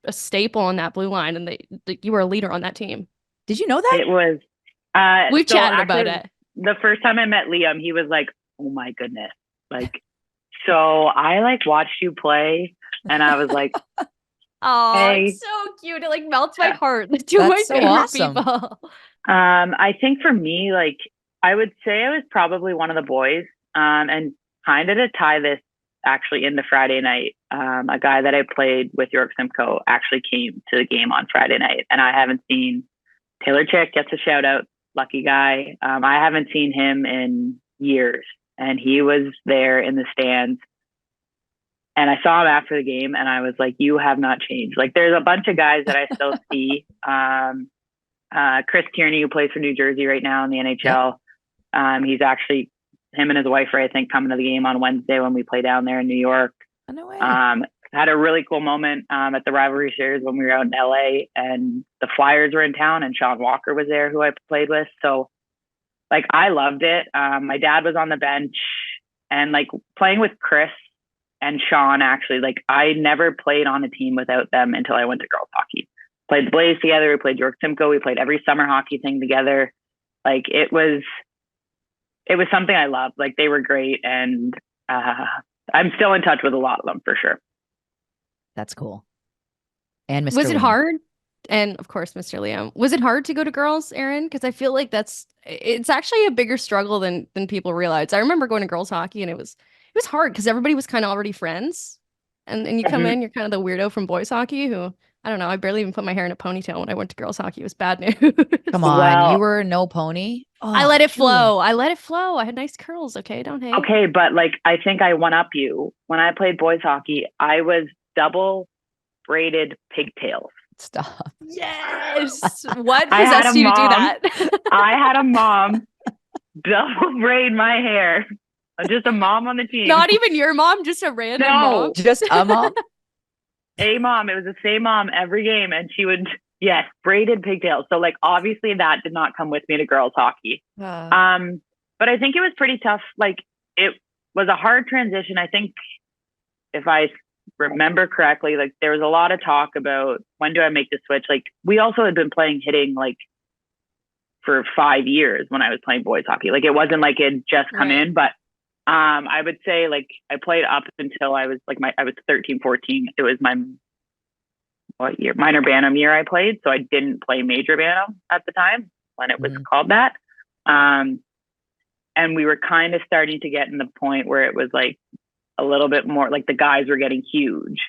a staple on that blue line, and you were a leader on that team. Did you know that? It was. We've chatted about it. The first time I met Liam, he was like, "Oh my goodness!" Like, so I like watched you play, and I was like, "Oh, hey. It's so cute! It like melts my heart." The two of my favorite people. I think for me, like I would say I was probably one of the boys, and kind of to tie this actually into Friday night. A guy that I played with York Simcoe actually came to the game on Friday night, and I haven't seen Taylor Chick gets a shout out. Lucky guy. I haven't seen him in years, and he was there in the stands, and I saw him after the game, and I was like, you have not changed. Like there's a bunch of guys that I still see, Chris Tierney, who plays for New Jersey right now in the NHL. He's actually, him and his wife are, I think, coming to the game on Wednesday when we play down there in New York. Oh, no way. Had a really cool moment at the rivalry series when we were out in LA and the Flyers were in town and Sean Walker was there, who I played with. So like, I loved it. My dad was on the bench, and like playing with Chris and Sean, actually, like I never played on a team without them until I went to girls hockey. Played the Blaze together. We played York Simcoe. We played every summer hockey thing together. Like it was something I loved. Like they were great. And I'm still in touch with a lot of them for sure. That's cool. And Mr. Was it Liam. hard? And of course, Mr. Liam, was it hard to go to girls, Aaron? Because I feel like it's actually a bigger struggle than people realize. I remember going to girls hockey and it was hard because everybody was kind of already friends. And you come in, you're kind of the weirdo from boys hockey who, I don't know, I barely even put my hair in a ponytail when I went to girls hockey. It was bad news. Come on, Well, you were no pony? Oh, I let it flow. Julia. I let it flow. I had nice curls, okay? Don't hate. Okay, but like I think I one up you. When I played boys hockey, I was double braided pigtails. Stop. Yes. What I had possessed a you to do mom. that? I had a mom double braid my hair. Just a mom on the team. Not even your mom, just a random mom. Just a mom? A mom. It was the same mom every game, and she would, yes, braided pigtails. So like obviously that did not come with me to girls hockey. But I think it was pretty tough. Like it was a hard transition. I think if I remember correctly, like there was a lot of talk about when do I make the switch. Like we also had been playing hitting like for 5 years when I was playing boys hockey. Like it wasn't like it had just come in, but I would say like I played up until I was like I was 13, 14. It was my minor Bantam year I played. So I didn't play major Bantam at the time when it was called that. And we were kind of starting to get in the point where it was like a little bit more like the guys were getting huge.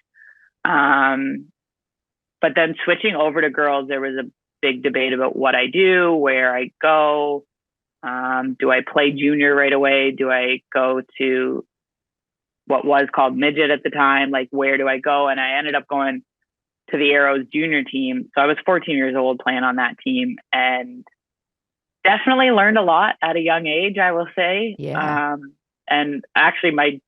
But then switching over to girls, there was a big debate about what I do, where I go. Do I play junior right away? Do I go to what was called midget at the time? Like, where do I go? And I ended up going to the Arrows junior team. So I was 14 years old playing on that team and definitely learned a lot at a young age, I will say. Yeah. And actually my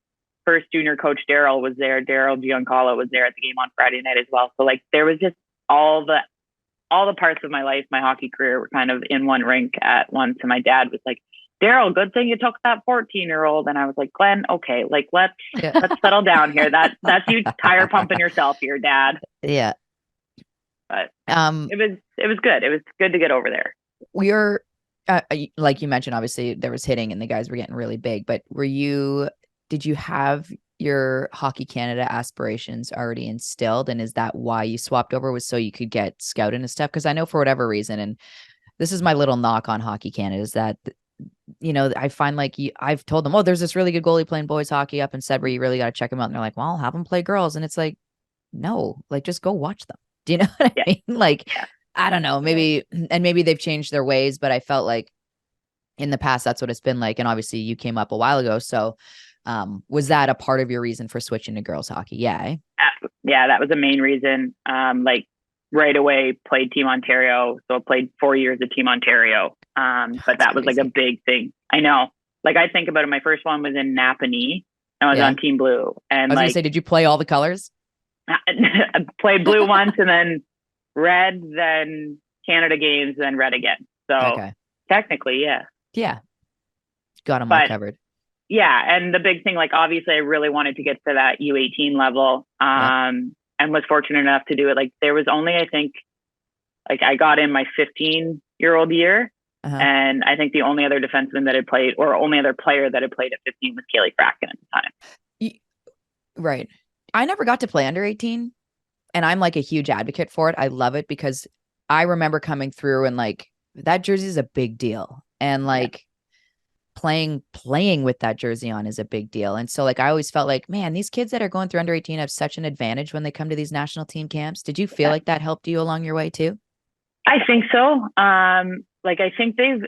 first junior coach, Daryl, was there. Daryl Giancarlo was there at the game on Friday night as well. So like there was just all the parts of my life, my hockey career were kind of in one rink at once. And my dad was like, Daryl, good thing you took that 14-year-old. And I was like, Glenn, okay, like let's settle down here. That's you tire pumping yourself here, Dad. Yeah. But it was good. It was good to get over there. We're like you mentioned, obviously there was hitting and the guys were getting really big, but did you have your Hockey Canada aspirations already instilled? And is that why you swapped over, was so you could get scouted and stuff? Because I know for whatever reason, and this is my little knock on Hockey Canada, is that, you know, I find like I've told them, oh, there's this really good goalie playing boys hockey up in Sudbury. You really got to check him out. And they're like, well, I'll have them play girls. And it's like, no, like just go watch them. Do you know what I mean? Like, I don't know, maybe they've changed their ways, but I felt like in the past, that's what it's been like. And obviously you came up a while ago. So was that a part of your reason for switching to girls hockey? Yeah, that was the main reason. Like right away played Team Ontario. So I played 4 years at Team Ontario. But that was crazy. Like a big thing. I know. Like I think about it. My first one was in Napanee. I was on Team Blue. And I was gonna say, did you play all the colors? I played blue once and then red, then Canada games, then red again. So technically, yeah. Got them all covered. Yeah. And the big thing, like, obviously I really wanted to get to that U18 level, and was fortunate enough to do it. Like there was only, I think, like I got in my 15-year-old year. And I think the only other defenseman that had played, or only other player that had played at 15 was Kaylee Kraken at the time. Right. I never got to play under 18, and I'm like a huge advocate for it. I love it because I remember coming through and like that jersey is a big deal. And like playing with that jersey on is a big deal. And so like, I always felt like, man, these kids that are going through under 18 have such an advantage when they come to these national team camps. Did you feel like that helped you along your way too? I think so. Like, I think they've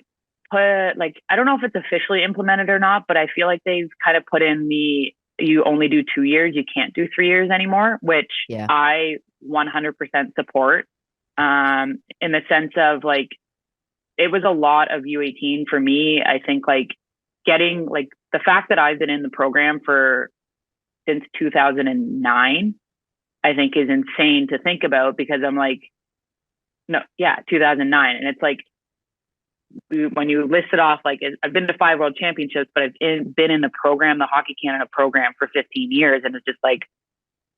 put, like, I don't know if it's officially implemented or not, but I feel like they've kind of put in you only do 2 years. You can't do 3 years anymore, which I 100% support. in the sense of like, it was a lot of U18 for me. I think like getting like the fact that I've been in the program since 2009, I think is insane to think about, because I'm like, no, yeah, 2009. And it's like, when you list it off, like I've been to 5 world championships, but I've been in the program, the Hockey Canada program, for 15 years. And it's just like,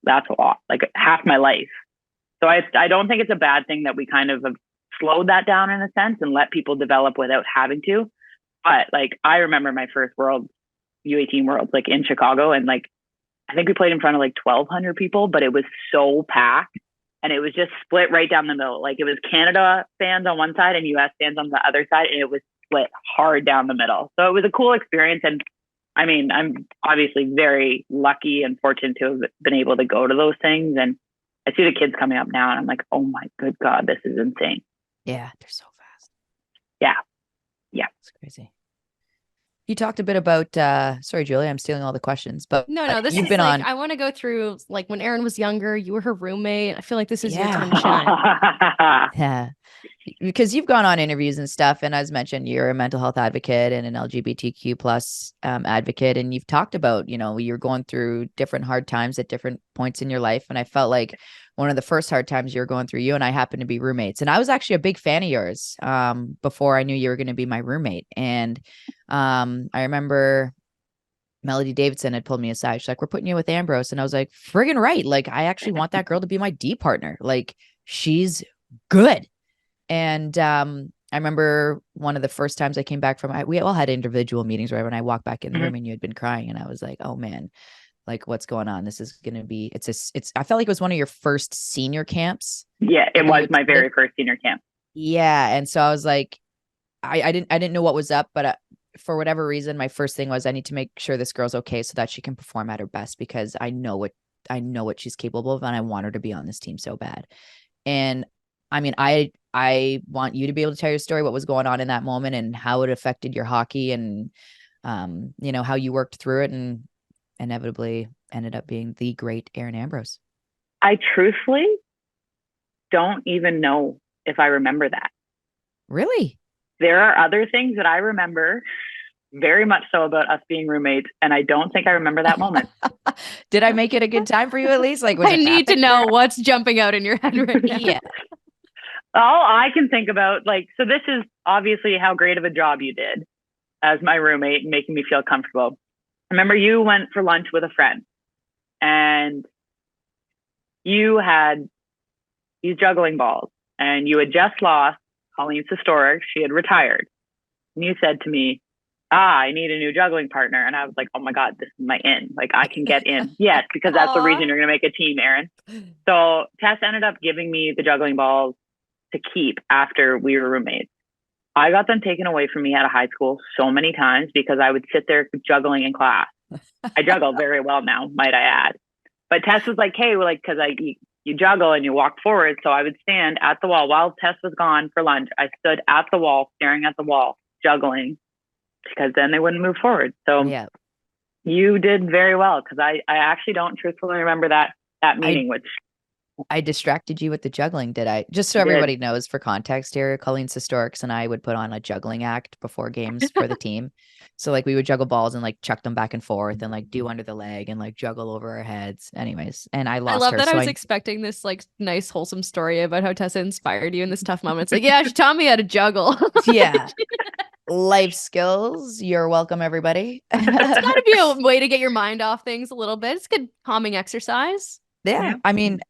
that's a lot, like half my life. So I don't think it's a bad thing that we kind of have slowed that down in a sense and let people develop without having to. But like, I remember my first U18 Worlds, like in Chicago. And like, I think we played in front of like 1,200 people, but it was so packed. And it was just split right down the middle. Like it was Canada fans on one side and US fans on the other side. And it was split hard down the middle. So it was a cool experience. And I mean, I'm obviously very lucky and fortunate to have been able to go to those things. And I see the kids coming up now and I'm like, oh my good God, this is insane. Yeah, they're so fast. Yeah. Yeah. It's crazy. You talked a bit about, sorry, Julia, I'm stealing all the questions, but No, this you've is been like, on. I want to go through like when Erin was younger, you were her roommate. I feel like this is your time to shine. Yeah, because you've gone on interviews and stuff. And as mentioned, you're a mental health advocate and an LGBTQ plus advocate. And you've talked about, you're going through different hard times at different points in your life. And I felt like one of the first hard times you were going through, you and I happened to be roommates. And I was actually a big fan of yours before I knew you were going to be my roommate. And I remember Melody Davidson had pulled me aside. She's like, we're putting you with Ambrose. And I was like, friggin' right. Like, I actually want that girl to be my D partner. Like, she's good. And I remember one of the first times I came back we all had individual meetings, right? When I walked back in the room and you had been crying, and I was like, oh man, like what's going on? This is going to be, I felt like it was one of your first senior camps. Yeah, it was my very first senior camp. Yeah. And so I was like, I didn't know what was up, but for whatever reason, my first thing was I need to make sure this girl's okay so that she can perform at her best, because I know what she's capable of, and I want her to be on this team so bad. And I mean, I want you to be able to tell your story, what was going on in that moment and how it affected your hockey, and how you worked through it and inevitably ended up being the great Aaron Ambrose. I truthfully don't even know if I remember that. Really? There are other things that I remember very much so about us being roommates, and I don't think I remember that moment. Did I make it a good time for you at least? Like, I need to know what's jumping out in your head right now. Yeah. All I can think about, like, so this is obviously how great of a job you did as my roommate and making me feel comfortable. I remember you went for lunch with a friend and you had these juggling balls and you had just lost Colleen Sistoric. She had retired. And you said to me, I need a new juggling partner. And I was like, oh my God, this is my in. Like, I can get in. Yes, because that's the reason you're going to make a team, Aaron. So Tess ended up giving me the juggling balls to keep after we were roommates. I got them taken away from me out of high school so many times because I would sit there juggling in class. I juggle very well now, might I add. But Tess was like, hey, well, like, because you juggle and you walk forward. So I would stand at the wall while Tess was gone for lunch. I stood at the wall, staring at the wall, juggling, because then they wouldn't move forward. So yeah, you did very well, because I actually don't truthfully remember that meeting, which I distracted you with the juggling, did I? Just so everybody knows, for context here, Colleen Sistorics and I would put on a juggling act before games for the team. So like we would juggle balls and like chuck them back and forth and like do under the leg and like juggle over our heads. Anyways, and I lost her. I love that. I was expecting this like nice wholesome story about how Tessa inspired you in this tough moment. It's like, yeah, she taught me how to juggle. Yeah. Life skills. You're welcome, everybody. It's got to be a way to get your mind off things a little bit. It's good calming exercise. Yeah. I mean,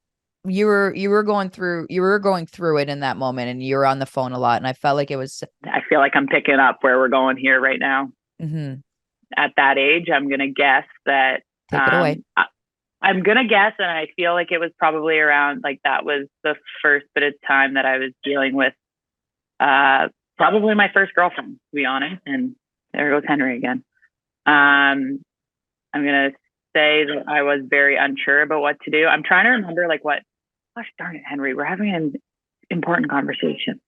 you were going through it in that moment, and you were on the phone a lot, and I felt like it was. I feel like I'm picking up where we're going here right now. Mm-hmm. At that age, I'm gonna guess that. Take it away. I'm gonna guess, and I feel like it was probably around, like, that was the first bit of time that I was dealing with, probably my first girlfriend, to be honest. And there goes Henry again. I'm gonna say that I was very unsure about what to do. I'm trying to remember, like, what. Gosh darn it, Henry, we're having an important conversation.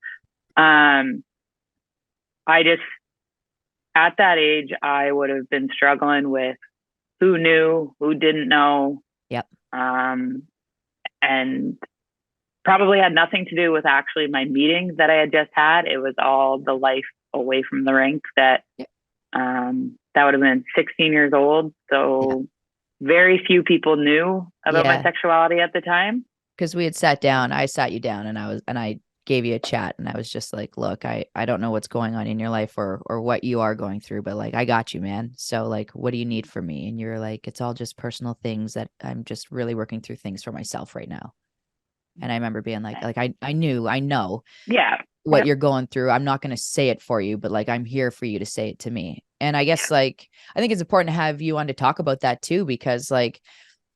At that age, I would have been struggling with who knew, who didn't know. Yep. And probably had nothing to do with actually my meeting that I had just had. It was all the life away from the rink that, that would have been 16 years old. So very few people knew about my sexuality at the time. Because we had I sat you down and I gave you a chat and I was just like, look, I don't know what's going on in your life or what you are going through, but like, I got you, man. So like, what do you need from me? And you're like, it's all just personal things that I'm just really working through things for myself right now. And I remember being like I know what you're going through. I'm not going to say it for you, but like, I'm here for you to say it to me. And I guess like, I think it's important to have you on to talk about that too, because like,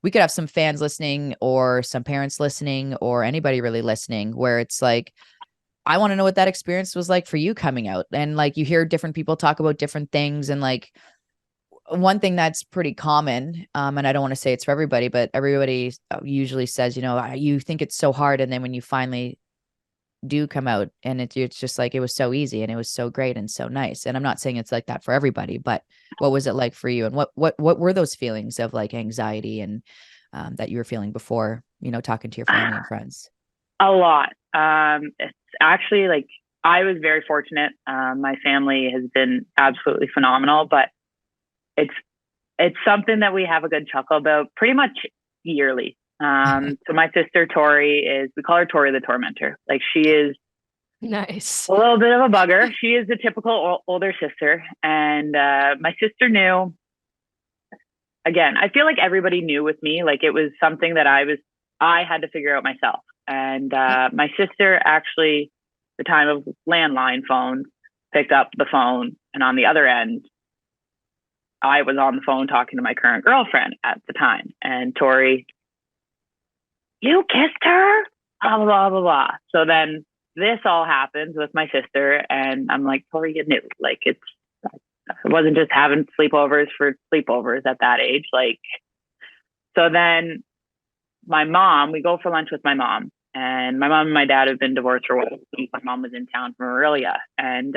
we could have some fans listening or some parents listening or anybody really listening where it's like, I want to know what that experience was like for you coming out. And like, you hear different people talk about different things. And like, one thing that's pretty common, and I don't want to say it's for everybody, but everybody usually says, you know, you think it's so hard. And then when you finally do come out and it's just like, it was so easy and it was so great and so nice. And I'm not saying it's like that for everybody, but what was it like for you? And what were those feelings of like anxiety and that you were feeling before, you know, talking to your family and friends? A lot. It's actually like, I was very fortunate. My family has been absolutely phenomenal, but it's something that we have a good chuckle about pretty much yearly. So my sister Tori we call her Tori the Tormentor. Like, she is nice, a little bit of a bugger. She is the typical older sister. And my sister knew, again, I feel like everybody knew with me, like it was something that I had to figure out myself. And my sister actually, the time of landline phones, picked up the phone, and on the other end, I was on the phone talking to my current girlfriend at the time. And Tori, you kissed her? Blah, blah, blah, blah, blah. So then this all happens with my sister. And I'm like, Tori, you knew. Like, it wasn't just having sleepovers for sleepovers at that age. Like, so then my mom, we go for lunch with my mom. And my mom and my dad have been divorced for a while. My mom was in town from Montreal. And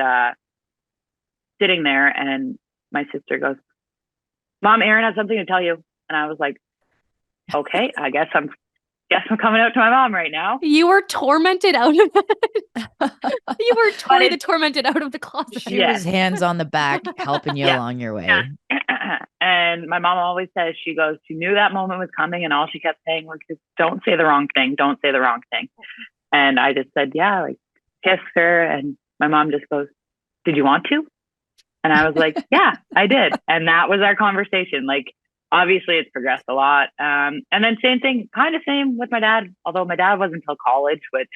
sitting there, and my sister goes, Mom, Aaron has something to tell you. And I was like, okay, I guess I'm coming out to my mom right now. You were tormented out of it. You were Tori the tormented out of the closet. She was hands on the back, helping you along your way. And my mom always says, she goes, she knew that moment was coming, and all she kept saying was, just don't say the wrong thing. Don't say the wrong thing. And I just said, yeah, like, kiss her. And my mom just goes, did you want to? And I was like, yeah, I did. And that was our conversation. Like, obviously it's progressed a lot. And then kind of same with my dad, although my dad wasn't until college, which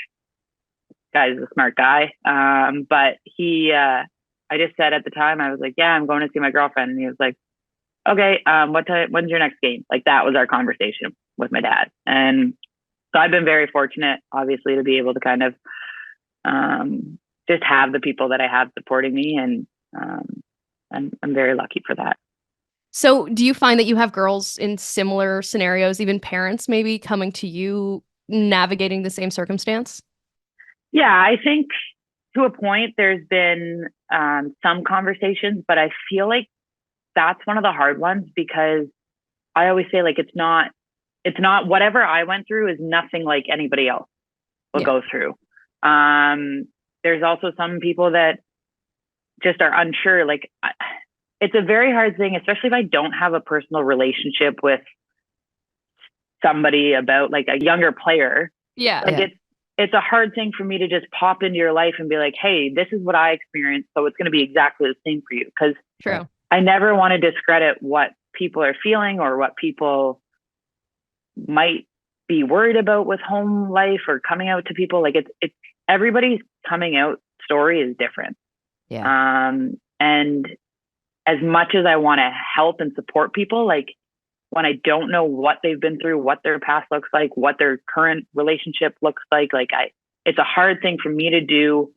guy's a smart guy. But I just said at the time, I was like, yeah, I'm going to see my girlfriend. And he was like, okay, when's your next game? Like, that was our conversation with my dad. And so I've been very fortunate, obviously, to be able to kind of just have the people that I have supporting me. And I'm very lucky for that. So do you find that you have girls in similar scenarios, even parents maybe coming to you, navigating the same circumstance? Yeah, I think to a point there's been some conversations, but I feel like that's one of the hard ones, because I always say, like, it's not whatever I went through is nothing like anybody else will go through. There's also some people that just are unsure. Like, it's a very hard thing, especially if I don't have a personal relationship with somebody about, like, a younger player. Yeah. Like, it's a hard thing for me to just pop into your life and be like, hey, this is what I experienced, so it's going to be exactly the same for you. Because true. I never want to discredit what people are feeling or what people might be worried about with home life or coming out to people. Like, it's everybody's coming out story is different. Yeah. And as much as I want to help and support people, like, when I don't know what they've been through, what their past looks like, what their current relationship looks like it's a hard thing for me to do.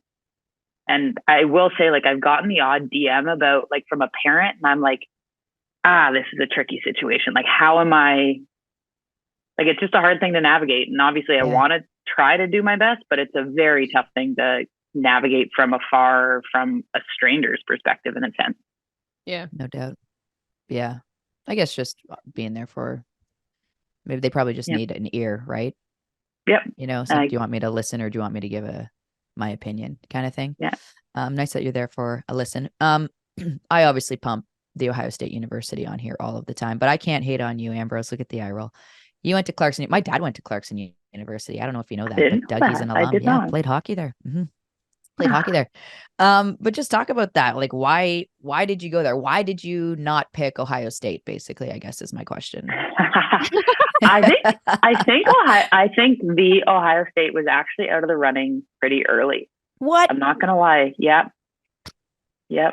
And I will say, like, I've gotten the odd DM about, like, from a parent, and I'm like, this is a tricky situation. Like, how am I, like, it's just a hard thing to navigate. And obviously I want to try to do my best, but it's a very tough thing to navigate from afar, from a stranger's perspective, in a sense. Yeah. No doubt. Yeah. I guess just being there for, maybe they probably just need an ear, right? Yep. You know, so do you want me to listen or do you want me to give my opinion kind of thing? Yeah. Nice that you're there for a listen. I obviously pump the Ohio State University on here all of the time, but I can't hate on you, Ambrose. Look at the eye roll. You went to Clarkson. My dad went to Clarkson University. I don't know if you know that, but Dougie's an alum. Yeah, played hockey there. Played hockey there. But just talk about that. Like, why did you go there? Why did you not pick Ohio State? Basically, I guess is my question. I think the Ohio State was actually out of the running pretty early. What? I'm not gonna lie. Yep. Yeah.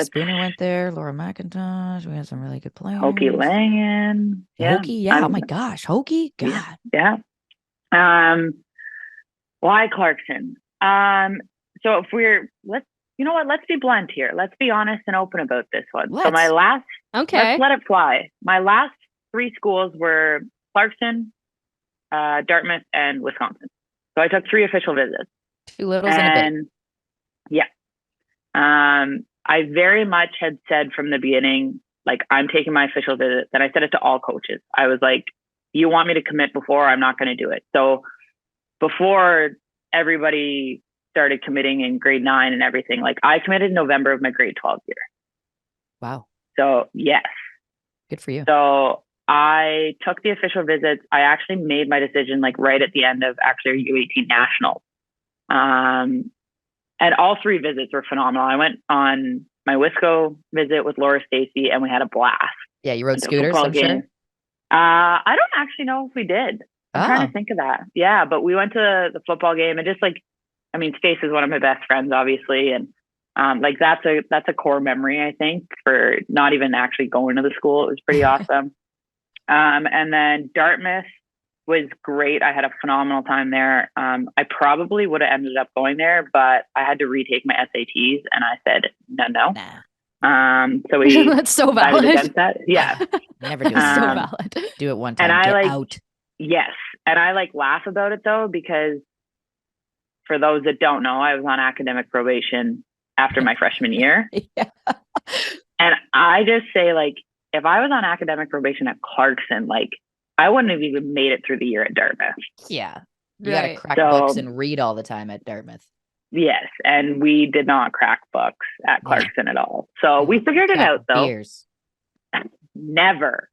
Spooner went there. Laura McIntosh. We had some really good players. Hokie Langan. Yeah. Hokie. Yeah. Oh my gosh. Hokie. God. Yeah. Why Clarkson? So if let's be blunt here. Let's be honest and open about this one. So let's let it fly. My last 3 schools were Clarkson, Dartmouth, and Wisconsin. So I took 3 official visits. 2 littles and a bit. Yeah. I very much had said from the beginning, like, I'm taking my official visits, and I said it to all coaches. I was like, you want me to commit before, I'm not going to do it. So before everybody started committing in grade 9 and everything, like, I committed in November of my grade 12 year. Wow. So yes. Good for you. So I took the official visits. I actually made my decision like right at the end of actually U18 Nationals. And all 3 visits were phenomenal. I went on my Wisco visit with Laura Stacy and we had a blast. Yeah, you rode scooters, I'm sure? I don't actually know if we did. I'm trying to think of that. Yeah, but we went to the football game and just like, I mean, Stace is one of my best friends, obviously. And like that's a core memory, I think, for not even actually going to the school. It was pretty awesome. And then Dartmouth was great. I had a phenomenal time there. I probably would have ended up going there, but I had to retake my SATs and I said, no. Nah. So we that's so valid. Against that. Yeah. Never do it. So valid. Do it one time. And Get out. Yes. And I like laugh about it though, because for those that don't know, I was on academic probation after my freshman year. Yeah. And I just say, like, if I was on academic probation at Clarkson, like, I wouldn't have even made it through the year at Dartmouth. Yeah. You got to crack books and read all the time at Dartmouth. Yes. And we did not crack books at Clarkson at all. So we figured it out, though. Beers. Never.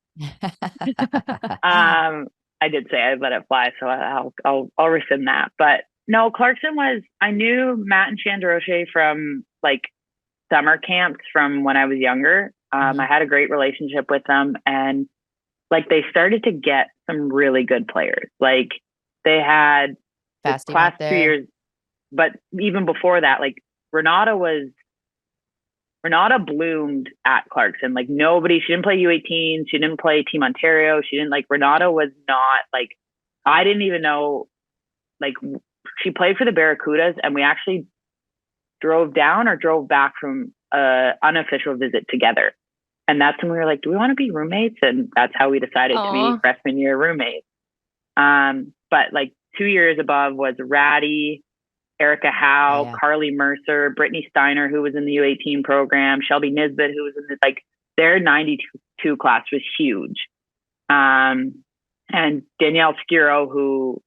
I did say I'd let it fly, so I'll rescind that. But no, Clarkson I knew Matt and Chandroche from like summer camps from when I was younger. I had a great relationship with them, and like they started to get some really good players. Like they had the class 2 years, but even before that, like Renata bloomed at Clarkson. Like she didn't play U18. She didn't play Team Ontario. Renata was not like, I didn't even know, like she played for the Barracudas and we actually drove back from an unofficial visit together. And that's when we were like, do we want to be roommates? And that's how we decided to be freshman year roommates. But like 2 years above was Ratty, Erica Howe, Carly Mercer, Brittany Steiner, who was in the U18 program, Shelby Nisbet, who was in their 92 class was huge. And Danielle Skiro, who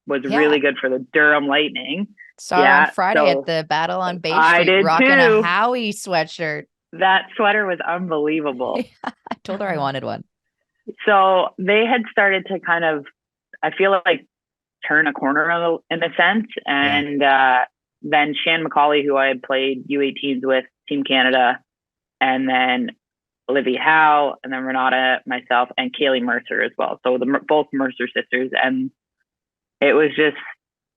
was really good for the Durham Lightning. Saw her on Friday at the Battle on Bay Street rocking a Howie sweatshirt. That sweater was unbelievable. I told her I wanted one. So they had started to kind of, I feel like, turn a corner in a sense. And then Shan McCauley, who I had played U18s with, Team Canada, and then Olivia Howe, and then Renata, myself, and Kaylee Mercer as well. So both Mercer sisters. And it was just,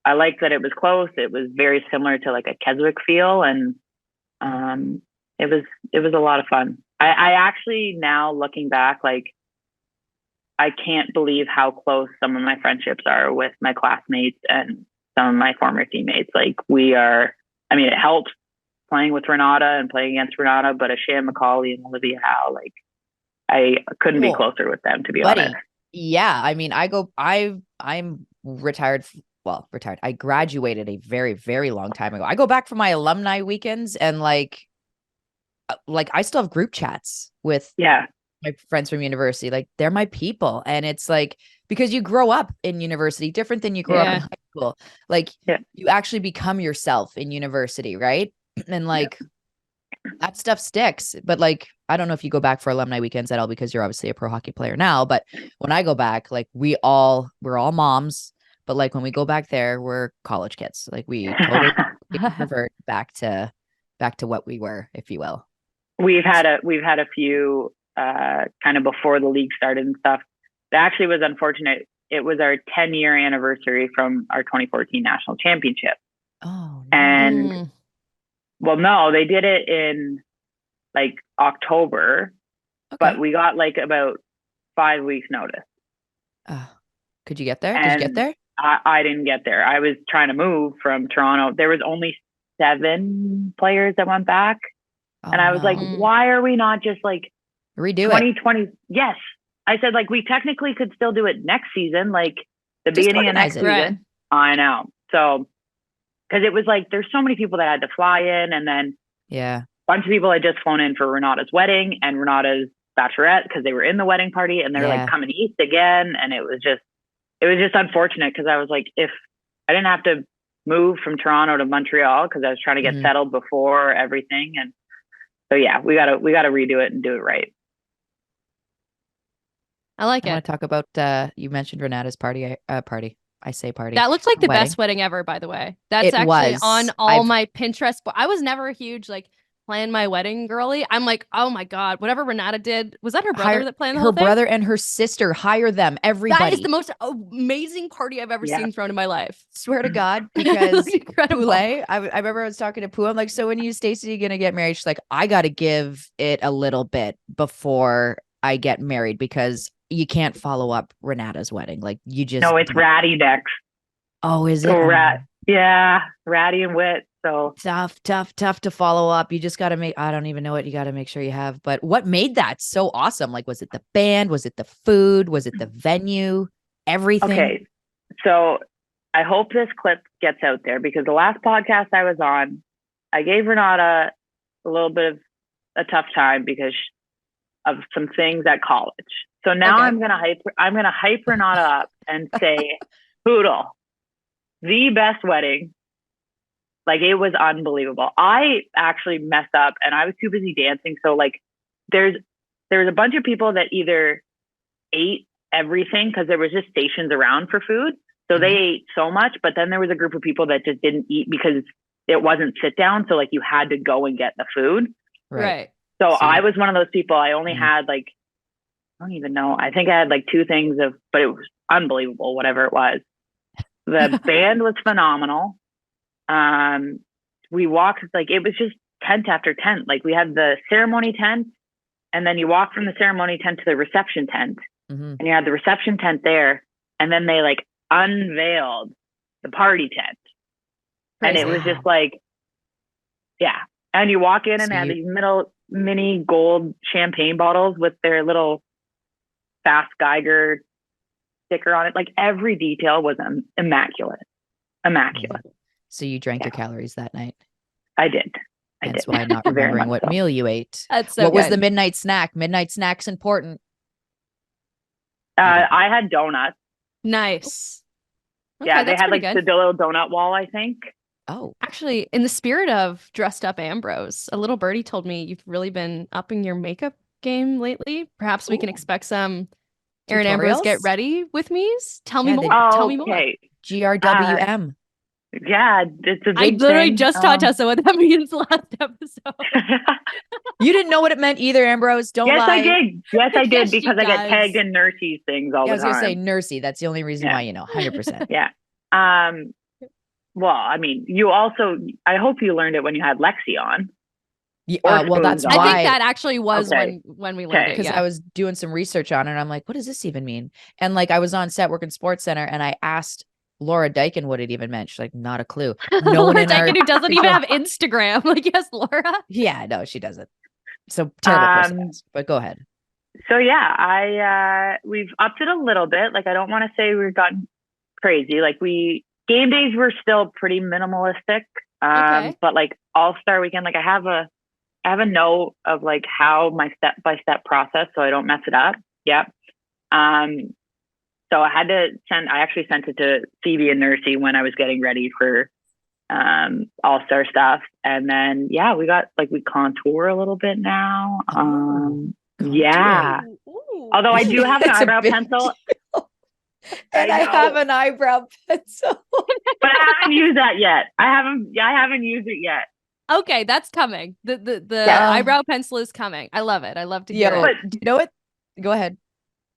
I liked that it was close. It was very similar to like a Keswick feel. And it was a lot of fun. I actually, now looking back, like, I can't believe how close some of my friendships are with my classmates and some of my former teammates. Like it helped playing with Renata and playing against Renata, but Shan McCauley and Olivia Howe, like I couldn't be closer with them, to be honest. Yeah. I mean, I'm retired. Well, retired. I graduated a very, very long time ago. I go back for my alumni weekends and like I still have group chats with my friends from university. Like they're my people. And it's like, because you grow up in university different than you grow up in high school. Like you actually become yourself in university, right? And like that stuff sticks. But like, I don't know if you go back for alumni weekends at all, because you're obviously a pro hockey player now. But when I go back, like we're all moms. But like when we go back there, we're college kids. Like we totally revert back to what we were, if you will. We've had a few kind of before the league started and stuff. That actually was unfortunate. It was our 10-year anniversary from our 2014 national championship. Oh, and well, no, they did it in like October, but we got like about 5 weeks notice. Could you get there? Did you get there? I didn't get there. I was trying to move from Toronto. There was only 7 players that went back. And I was like, why are we not just like redo 2020? Yes. I said, like, we technically could still do it next season, like the Just beginning of next season. Right. I know. So, because it was like, there's so many people that had to fly in, and then a bunch of people had just flown in for Renata's wedding and Renata's bachelorette because they were in the wedding party, and they're like coming east again. And it was just unfortunate, because I was like, if I didn't have to move from Toronto to Montreal because I was trying to get settled before everything. And so, we gotta redo it and do it right. I like it. I want to talk about, you mentioned Renata's party. I say party. That looks like the wedding. Best wedding ever, by the way. That's actually on all my Pinterest. But I was never a huge like plan my wedding girly. I'm like, oh my God, whatever Renata did. Was that her brother that planned the whole thing? Her brother and her sister, hire them, everybody. That is the most amazing party I've ever seen thrown in my life. Swear to God, because incredible. Poulet, I remember I was talking to Pooh. I'm like, so when you, Stacey, gonna get married? She's like, I got to give it a little bit before I get married, because you can't follow up Renata's wedding. Like you just it's Ratty next. Oh, is it? So Ratty and Wit. So tough to follow up. You just got to make, I don't even know what you got to make sure you have. But what made that so awesome? Like, was it the band? Was it the food? Was it the venue? Everything? Okay. So I hope this clip gets out there, because the last podcast I was on, I gave Renata a little bit of a tough time because of some things at college. So now I'm gonna hype Renata up and say, Poodle, the best wedding. Like, it was unbelievable. I actually messed up and I was too busy dancing. So like there's a bunch of people that either ate everything because there was just stations around for food. So they ate so much, but then there was a group of people that just didn't eat because it wasn't sit down. So like you had to go and get the food. Right. So I was one of those people. I only had like, I don't even know. I think I had like 2 things but it was unbelievable, whatever it was. The band was phenomenal. We walked, like, it was just tent after tent. Like, we had the ceremony tent, and then you walk from the ceremony tent to the reception tent, and you had the reception tent there, and then they like unveiled the party tent. Crazy. And it was just like, and you walk in and they had these mini gold champagne bottles with their little Fast Geiger sticker on it. Like, every detail was immaculate. So you drank your calories that night? I did. That's why I'm not remembering what meal you ate. That's so what good. was the midnight snack? Midnight snack's important. I had donuts. Nice. Okay, they had like the little donut wall, I think. Oh, actually, in the spirit of dressed up Ambrose, a little birdie told me you've really been upping your makeup game lately. Perhaps we can expect some Aaron Ambrose get ready with me's. Tell me more. Tell me more. GRWM. Yeah, it's a big I literally thing. just taught Tessa what that means last episode. You didn't know what it meant either, Ambrose. Don't lie. Yes, I did because I get tagged in Nursey's things all the time. I was going to say Nursey. That's the only reason why you know, 100%. Yeah. Well, I mean, I hope you learned it when you had Lexi on. Well, that's why. I think that actually was when we learned it. Because I was doing some research on it, and I'm like, what does this even mean? And like, I was on set working Sports Center, and I asked Laura Dykin what it even meant. She's like, not a clue. No one Laura Dykin, who doesn't even have Instagram. Like, yes, Laura. Yeah, no, she doesn't. So terrible person. But go ahead. So we've upped it a little bit. Like, I don't want to say we've gotten crazy. Like, game days were still pretty minimalistic. But like All-Star weekend, like I have a note of like how my step-by-step process, so I don't mess it up. Yep. So I actually sent it to Phoebe and Nursey when I was getting ready for All-Star stuff. And then, we contour a little bit now. Yeah. Ooh. Although I do have an It's a eyebrow big pencil. And I have an eyebrow pencil. But I haven't used that yet. I haven't used it yet. Okay, that's coming. The Yeah. eyebrow pencil is coming. I love it. I love to hear it. But you know what? Go ahead.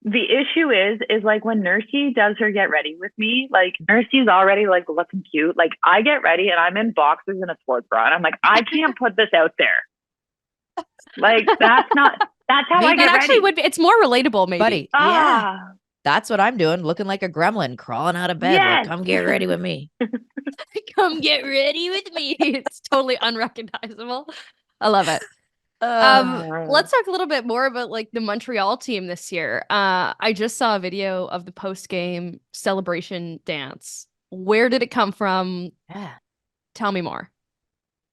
The issue is like when Nursey does her get ready with me, like Nursey's already like looking cute. Like I get ready and I'm in boxers and a sports bra. And I'm like, I can't put this out there. Like that's how I get actually ready. would be, it's more relatable, maybe. Buddy. Yeah. That's what I'm doing, looking like a gremlin crawling out of bed. Yes. Like, come get ready with me. Come get ready with me. It's totally unrecognizable. I love it. Let's talk a little bit more about like the Montreal team this year. I just saw a video of the post-game celebration dance. Where did it come from? Yeah. Tell me more.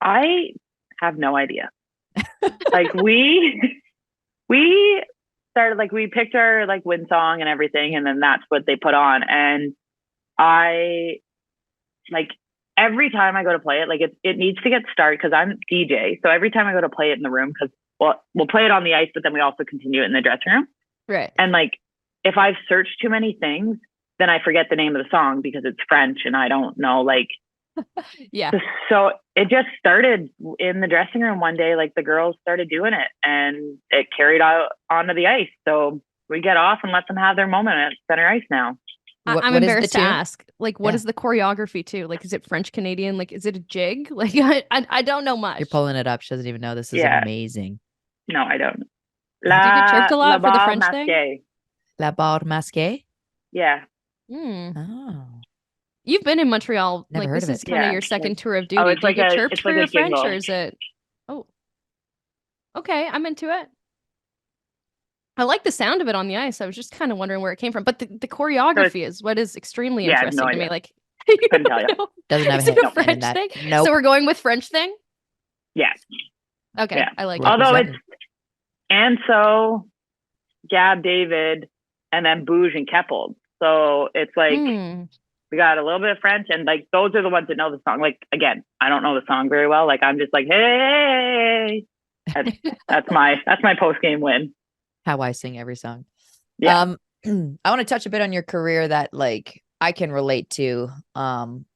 I have no idea. Like we started, like we picked our like win song and everything, and then that's what they put on. And I like every time I go to play it, like it needs to get started because I'm DJ. So every time I go to play it in the room, because we'll play it on the ice, but then we also continue it in the dressing room. Right. And like if I've searched too many things, then I forget the name of the song because it's French and I don't know, like. Yeah. So it just started in the dressing room one day. Like the girls started doing it and it carried out onto the ice. So we get off and let them have their moment at center ice now. I'm embarrassed to ask. Like, what is the choreography too? Like, is it French Canadian? Like, is it a jig? Like, I don't know much. You're pulling it up. She doesn't even know. This is amazing. No, I don't. Do you get chirped a lot for the French thing? La barre masquée? Yeah. Oh. You've been in Montreal. Never like, heard this of is it. kind of your second tour of duty. Oh, it's Do you get chirped it's for like a French, jingle. or is it? Oh. Okay, I'm into it. I like the sound of it on the ice. I was just kind of wondering where it came from. But the choreography is what is extremely interesting to me. Like, couldn't tell you. Doesn't have is it a French thing? Nope. So we're going with French thing? Yeah. Okay, yeah. I like it. Although it's Anso, Gab David, and then Bouge and Keppel. So it's like we got a little bit of French, and like those are the ones that know the song. Like again, I don't know the song very well. Like I'm just like, hey, that's my post game win. How I sing every song. Yeah. I want to touch a bit on your career that like I can relate to.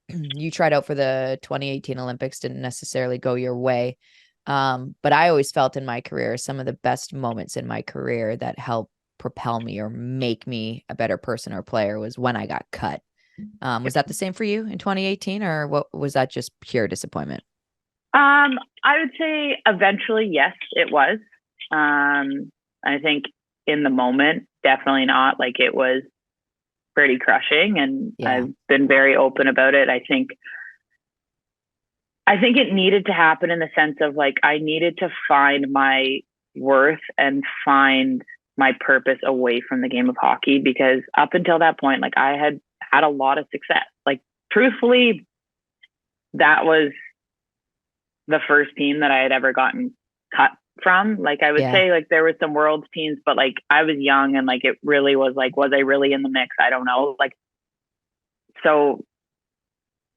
You tried out for the 2018 Olympics, didn't necessarily go your way. But I always felt in my career, some of the best moments in my career that helped propel me or make me a better person or player was when I got cut. Was that the same for you in 2018, or what was that just pure disappointment? I would say eventually, yes, it was. I think in the moment, definitely not. Like it was pretty crushing, and I've been very open about it. I think it needed to happen in the sense of like I needed to find my worth and find my purpose away from the game of hockey, because up until that point, like I had a lot of success. Like truthfully, that was the first team that I had ever gotten cut from. Like I would say like there were some world teams, but like I was young and like it really was like, was I really in the mix? I don't know. Like, so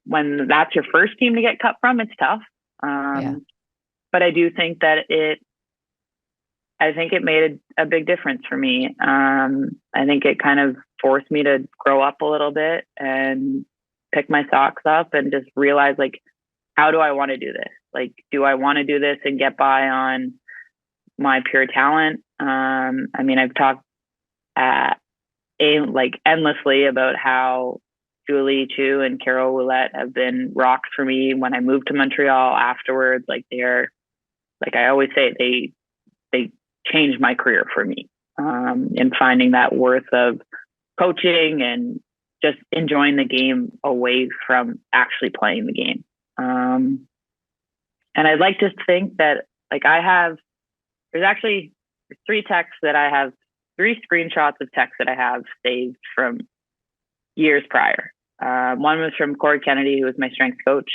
when that's your first team to get cut from, it's tough. But I do think that it made a big difference for me. I think it kind of forced me to grow up a little bit and pick my socks up and just realize like, how do I want to do this? Like, do I want to do this and get by on my pure talent? I mean, I've talked like endlessly about how Julie Chu and Carol Ouellette have been rocks for me when I moved to Montreal afterwards. Like they're, like I always say, they changed my career for me in finding that worth of coaching and just enjoying the game away from actually playing the game. And I'd like to think that like there's 3 texts that I have, 3 screenshots of texts that I have saved from years prior. One was from Corey Kennedy, who was my strength coach.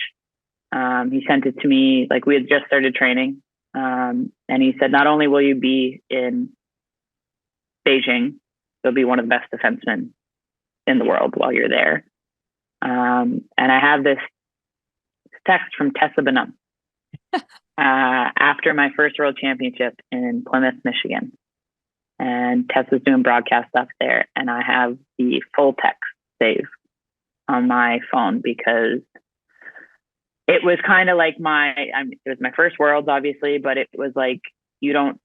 He sent it to me, like we had just started training. And he said, not only will you be in Beijing, you'll be one of the best defensemen in the world while you're there. And I have this text from Tessa after my first world championship in Plymouth, Michigan. And Tessa's doing broadcast stuff there. And I have the full text saved on my phone because it was kind of like it was my first worlds, obviously, but it was like, you're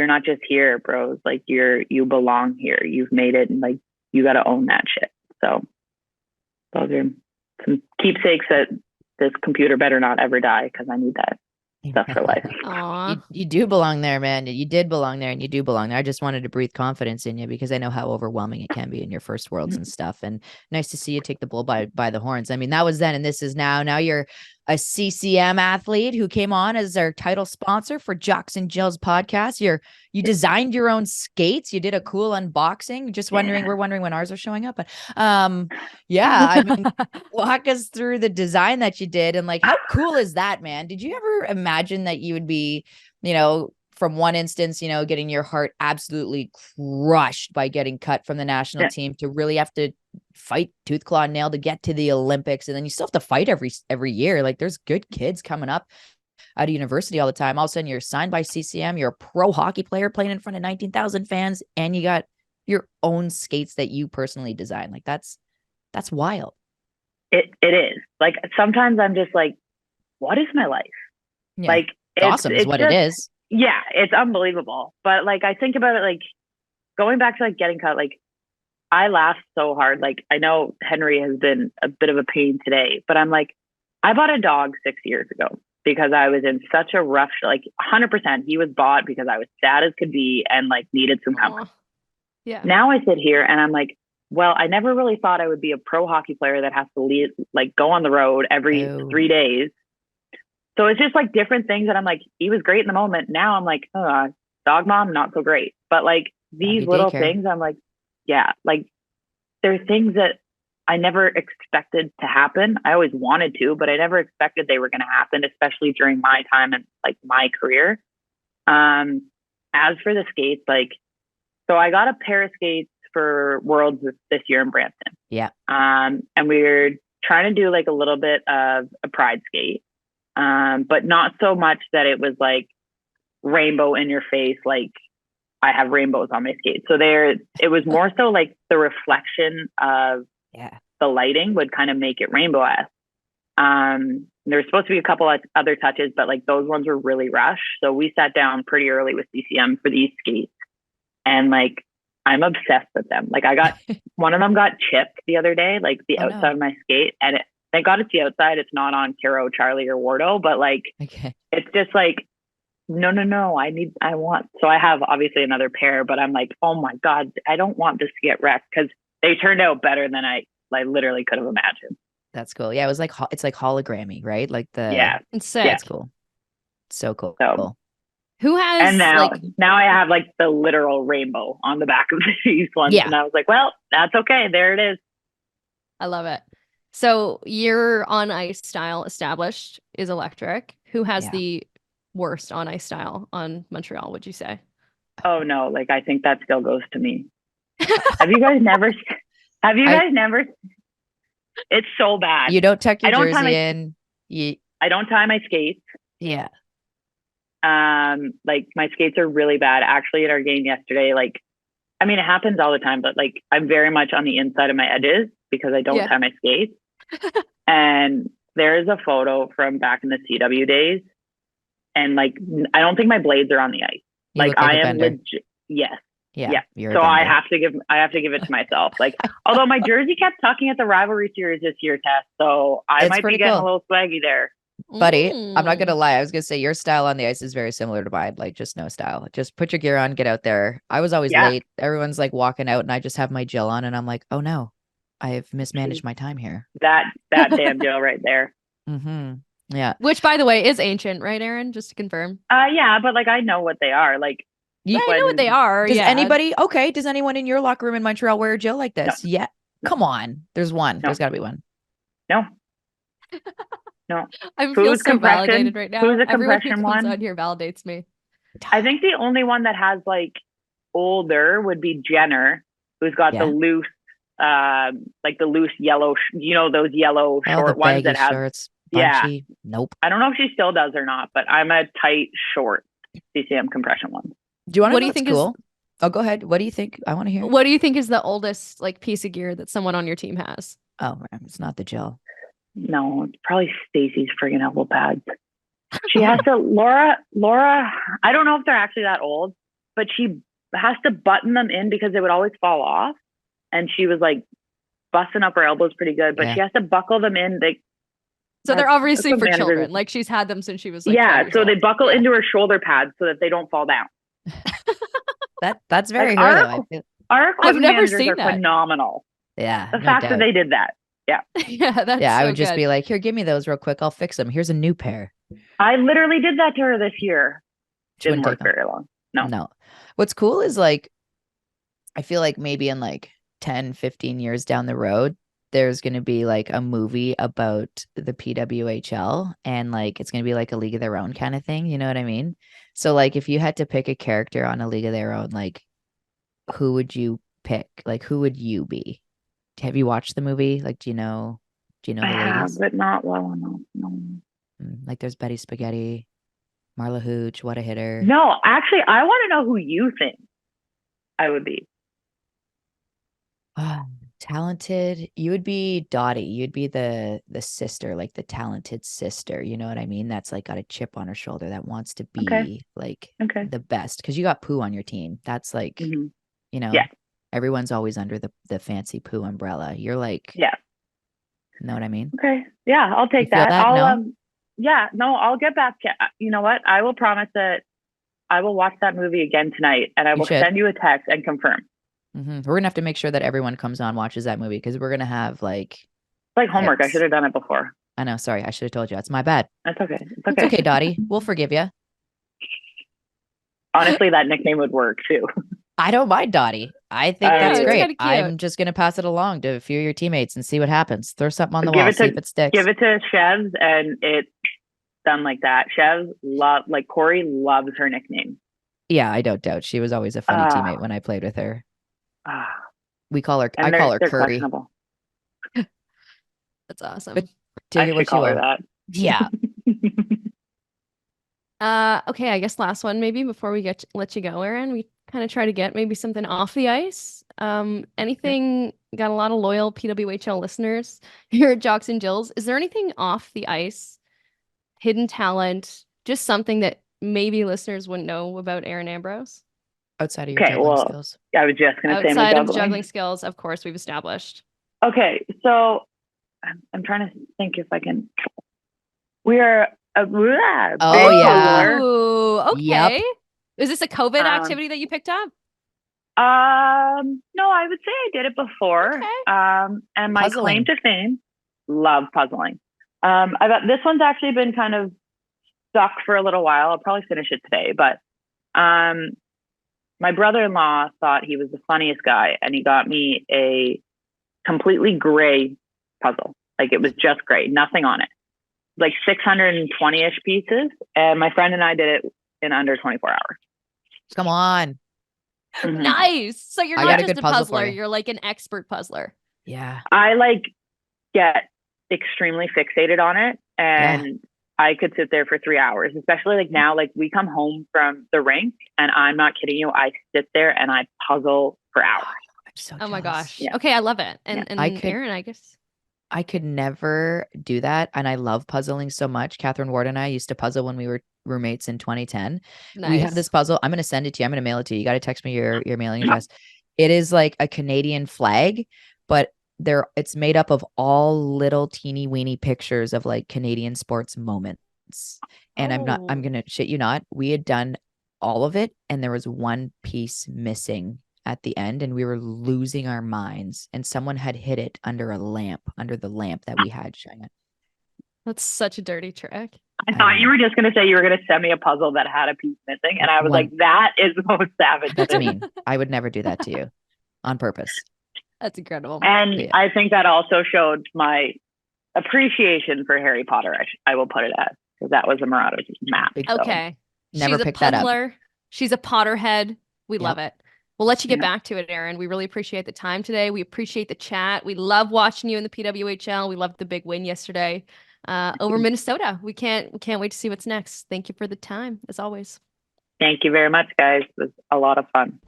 not just here, bros. Like you belong here. You've made it, and like, you got to own that shit. So those are some keepsakes that this computer better not ever die, because I need that stuff for life. You do belong there, man. You did belong there, and you do belong there. I just wanted to breathe confidence in you because I know how overwhelming it can be in your first worlds and stuff. And nice to see you take the bull by the horns. I mean, that was then, and this is now. Now you're a CCM athlete who came on as our title sponsor for Jocks and Jill's podcast. You designed your own skates. You did a cool unboxing. Just wondering, we're wondering when ours are showing up. But yeah, I mean, walk us through the design that you did, and like, how cool is that, man? Did you ever imagine that you would be, from one instance, getting your heart absolutely crushed by getting cut from the national team, to really have to fight tooth, claw, and nail to get to the Olympics, and then you still have to fight every year. Like, there's good kids coming up out of university all the time. All of a sudden, you're signed by CCM. You're a pro hockey player playing in front of 19,000 fans, and you got your own skates that you personally designed. Like, that's wild. It is. Like, sometimes I'm just like, what is my life? Yeah. Like, it's awesome is what it is. Yeah, it's unbelievable. But like, I think about it, like, going back to like getting cut, like, I laugh so hard. Like, I know Henry has been a bit of a pain today, but I'm like, I bought a dog 6 years ago because I was in such a rough, like 100%. He was bought because I was sad as could be and like needed some comfort. Yeah. Now I sit here and I'm like, well, I never really thought I would be a pro hockey player that has to go on the road every 3 days. So it's just like different things that I'm like, he was great in the moment. Now I'm like, dog mom, not so great. But like these little things, I'm like, yeah, like there's things that I never expected to happen. I always wanted to, but I never expected they were going to happen, especially during my time and like my career. As for the skates, like, so I got a pair of skates for Worlds this year in Brampton. Yeah. And we were trying to do like a little bit of a pride skate. But not so much that it was like rainbow in your face, like I have rainbows on my skates. So it was more so like the reflection of the lighting would kind of make it rainbow-esque. There's supposed to be a couple of other touches, but like those ones were really rushed. So we sat down pretty early with CCM for these skates, and like I'm obsessed with them. Like one of them got chipped the other day, like the outside of my skate, and thank God it's the outside. It's not on Caro, Charlie, or Wardo, but like, it's just like, no. I want. So I have obviously another pair, but I'm like, oh my God, I don't want this to get wrecked, because they turned out better than I literally could have imagined. That's cool. Yeah, it was like it's like hologrammy, right? Like it's sick. That's cool. So cool. So, who has and now I have like the literal rainbow on the back of these ones, and I was like, well, that's okay. There it is. I love it. So your on ice style established is electric. Who has the worst on ice style on Montreal, would you say? Oh no, like I think that still goes to me. Have you guys never it's so bad. You don't tuck your jersey in. I don't tie my skates. Yeah. Like my skates are really bad. Actually, at our game yesterday, like, I mean, it happens all the time, but like I'm very much on the inside of my edges because I don't tie my skates. And there's a photo from back in the CW days, and like I don't think my blades are on the ice. Like I am legit. Yes. Yeah. So I have to give it to myself. Like, although my jersey kept tucking at the rivalry series this year, Tess, so I might be getting a little swaggy there. Buddy, I'm not gonna lie. I was gonna say your style on the ice is very similar to mine. Like, just no style. Just put your gear on, get out there. I was always late. Everyone's like walking out, and I just have my Jill on, and I'm like, oh no, I have mismanaged my time here. That damn Jill right there. Mm-hmm. Yeah. Which, by the way, is ancient, right, Aaron? Just to confirm. Yeah, but like I know what they are. Like, I know what they are. Does anybody? Okay. Does anyone in your locker room in Montreal wear a Jill like this? No. Yeah. Come on. There's one. No. There's got to be one. No. I feel so validated right now. Who's a Everyone compression who one? comes on here validates me. I think the only one that has like older would be Jenner, who's got the loose like the loose yellow, those yellow Oh, short the ones baggy that have, shorts, yeah. bunchy. Nope. I don't know if she still does or not, but I'm a tight, short CCM compression one. Do you want to What know do you what's think cool? Oh, go ahead. What do you think? I want to hear. What do you think is the oldest like piece of gear that someone on your team has? Oh, it's not the gel. No, it's probably Stacy's friggin' elbow pads. She has to, Laura, I don't know if they're actually that old, but she has to button them in because they would always fall off. And she was like busting up her elbows pretty good, but she has to buckle them in. So they're obviously for managers- children. Like she's had them since she was like 12 yeah. years So old. they buckle into her shoulder pads so that they don't fall down. That's very Like, her though. I feel. Our equipment never managers seen are that. phenomenal. Yeah. The no fact doubt. that they did that. Yeah. Yeah, that's I so would just good. be like, here, give me those real quick. I'll fix them. Here's a new pair. I literally did that to her this year. She Didn't wouldn't work take very long. No. What's cool is like, I feel like maybe in like 10, 15 years down the road, there's going to be like a movie about the PWHL and like it's going to be like a League of Their Own kind of thing. You know what I mean? So like if you had to pick a character on a League of Their Own, like who would you pick? Like who would you be? Have you watched the movie? Like, do you know the I have, ladies? but not well enough. No. Like there's Betty Spaghetti, Marla Hooch, What a Hitter. No, actually, I want to know who you think I would be. Talented. You would be Dottie. You'd be the sister, like the talented sister. You know what I mean? That's like got a chip on her shoulder that wants to be like the best. Because you got Pooh on your team. That's like, you know, everyone's always under the fancy Pooh umbrella. You're like, know what I mean? Okay. Yeah, I'll take that. I'll get back. You know what? I will promise that I will watch that movie again tonight and I will send you a text and confirm. We're going to have to make sure that everyone comes on, watches that movie because we're going to have like homework. I should have done it before. I know. Sorry. I should have told you. It's my bad. That's okay. It's okay, Dottie. We'll forgive you. Honestly, that nickname would work too. I don't mind Dottie. I think that's great. Kind of I'm just going to pass it along to a few of your teammates and see what happens. Throw something on the wall, see if it sticks. Give it to Chevs and it's done like that. Chevs Corey loves her nickname. Yeah, I don't doubt. She was always a funny teammate when I played with her. I call her Curry. That's awesome. But to hear what you want. Yeah. Okay, I guess last one maybe before we let you go, Aaron. We kind of try to get maybe something off the ice. Anything? Got a lot of loyal PWHL listeners here at Jocks and Jills. Is there anything off the ice, hidden talent, just something that maybe listeners wouldn't know about Aaron Ambrose? Outside of your juggling skills. I was just going to say outside of juggling skills, of course, we've established. Okay, so I'm trying to think if I can. We are a puzzler. Ooh, okay. Yep. Is this a COVID activity that you picked up? No, I would say I did it before. Okay. And my claim to fame, love puzzling. This one's actually been kind of stuck for a little while. I'll probably finish it today, but my brother-in-law thought he was the funniest guy, and he got me a completely gray puzzle. Like it was just gray, nothing on it. Like 620-ish pieces, and my friend and I did it in under 24 hours. Come on. Mm-hmm. Nice. So you're I not got a just good a puzzle puzzler, for you. you're like an expert puzzler. Yeah. I get extremely fixated on it, and I could sit there for 3 hours, especially like now, like we come home from the rink and I'm not kidding you. I sit there and I puzzle for hours. I'm so Oh my jealous. gosh. Yeah. Okay. I love it. And Aaron, I guess. I could never do that. And I love puzzling so much. Catherine Ward and I used to puzzle when we were roommates in 2010. Nice. We have this puzzle. I'm going to send it to you. I'm going to mail it to you. You got to text me your mailing address. It is like a Canadian flag, but it's made up of all little teeny weeny pictures of like Canadian sports moments. And I'm going to shit you not. We had done all of it and there was one piece missing at the end and we were losing our minds and someone had hid it under the lamp that we had shining. That's such a dirty trick. I thought you were just going to say you were going to send me a puzzle that had a piece missing. And I was like, that is the most savage. That's mean. I would never do that to you on purpose. That's incredible. And I think that also showed my appreciation for Harry Potter. I will put it as, because that was a Marauder's map. Okay. Never She's picked a that up. She's a Potterhead. We love it. we'll let you get back to it, Aaron. We really appreciate the time today. We appreciate the chat. We love watching you in the PWHL. We loved the big win yesterday over Minnesota. We can't wait to see what's next. Thank you for the time, as always. Thank you very much, guys. It was a lot of fun.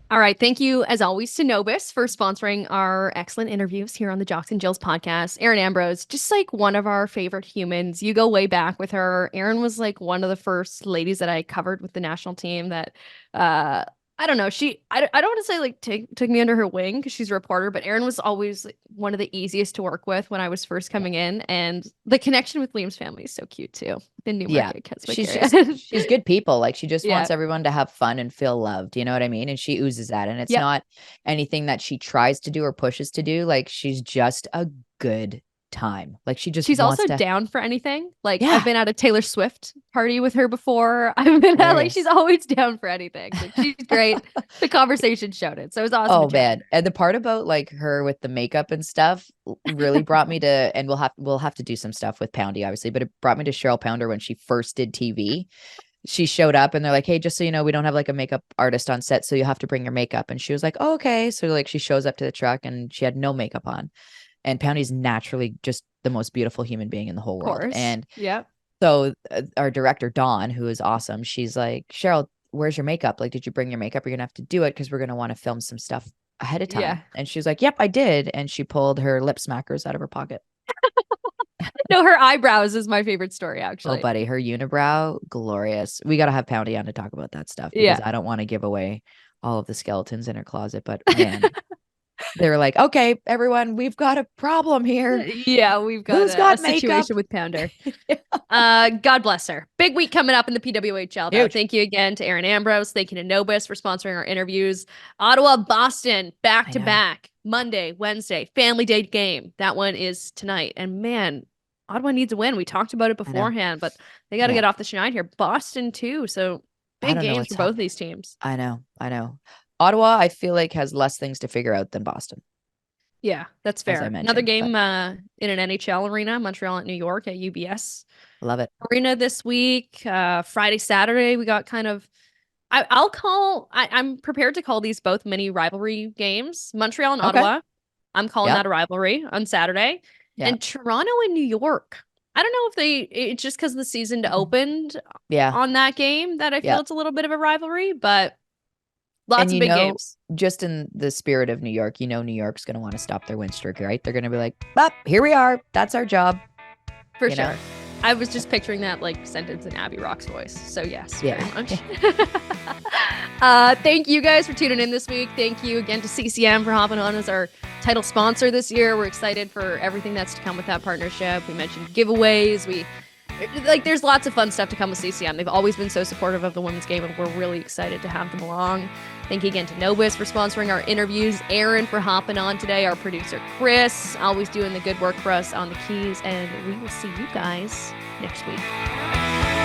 All right. Thank you, as always, to Nobis for sponsoring our excellent interviews here on the Jocks and Jills podcast. Erin Ambrose, just like one of our favorite humans. You go way back with her. Erin was like one of the first ladies that I covered with the national team that, I don't know. I don't want to say like took me under her wing because she's a reporter, but Erin was always like, one of the easiest to work with when I was first coming in. And the connection with Liam's family is so cute too. The Newmarket she's good people. Like she just wants everyone to have fun and feel loved. You know what I mean? And she oozes that. And it's not anything that she tries to do or pushes to do. Like she's just a good time. Like she's also down for anything. Like I've been at a Taylor Swift party with her before. I've been at, like, she's always down for anything. Like, she's great. The conversation showed it. So it was awesome. Oh man. And the part about like her with the makeup and stuff really brought me to, and we'll have to do some stuff with Poundy, obviously, but it brought me to Cheryl Pounder when she first did TV. She showed up and they're like, hey, just so you know, we don't have like a makeup artist on set, so you have to bring your makeup. And she was like, oh, okay. So like she shows up to the truck and she had no makeup on. And Poundy's naturally just the most beautiful human being in the whole world. And so our director, Dawn, who is awesome, she's like, Cheryl, where's your makeup? Like, did you bring your makeup? You're going to have to do it because we're going to want to film some stuff ahead of time. Yeah. And she's like, yep, I did. And she pulled her lip smackers out of her pocket. No, her eyebrows is my favorite story, actually. Oh, buddy, her unibrow, glorious. We got to have Poundy on to talk about that stuff because I don't want to give away all of the skeletons in her closet. But man, they were like, okay, everyone, we've got a problem here. Yeah, we've got a situation with Pounder. God bless her. Big week coming up in the PWHL, though. Thank you again to Aaron Ambrose. Thank you to Nobis for sponsoring our interviews. Ottawa, Boston, back to back. Monday, Wednesday, family day game. That one is tonight. And man, Ottawa needs a win. We talked about it beforehand, but they got to get off the schneid here. Boston, too. So big games for both these teams. I know. Ottawa, I feel like, has less things to figure out than Boston. Yeah, that's fair. Another game in an NHL arena, Montreal at New York at UBS. Love it. Arena this week. Friday, Saturday, we got kind of, I'm prepared to call these both mini rivalry games. Montreal and Ottawa. I'm calling that a rivalry on Saturday. Yeah. And Toronto and New York. I don't know if it's just because the season opened on that game that I feel it's a little bit of a rivalry, but lots of big games. Just in the spirit of New York, New York's going to want to stop their win streak, right? They're going to be like, here we are. That's our job. For sure. I was just picturing that like sentence in Abby Rock's voice. So yes, very much. Thank you guys for tuning in this week. Thank you again to CCM for hopping on as our title sponsor this year. We're excited for everything that's to come with that partnership. We mentioned giveaways. There's lots of fun stuff to come with CCM. They've always been so supportive of the women's game, and we're really excited to have them along. Thank you again to Nobis for sponsoring our interviews, Aaron for hopping on today, our producer Chris, always doing the good work for us on the keys, and we will see you guys next week.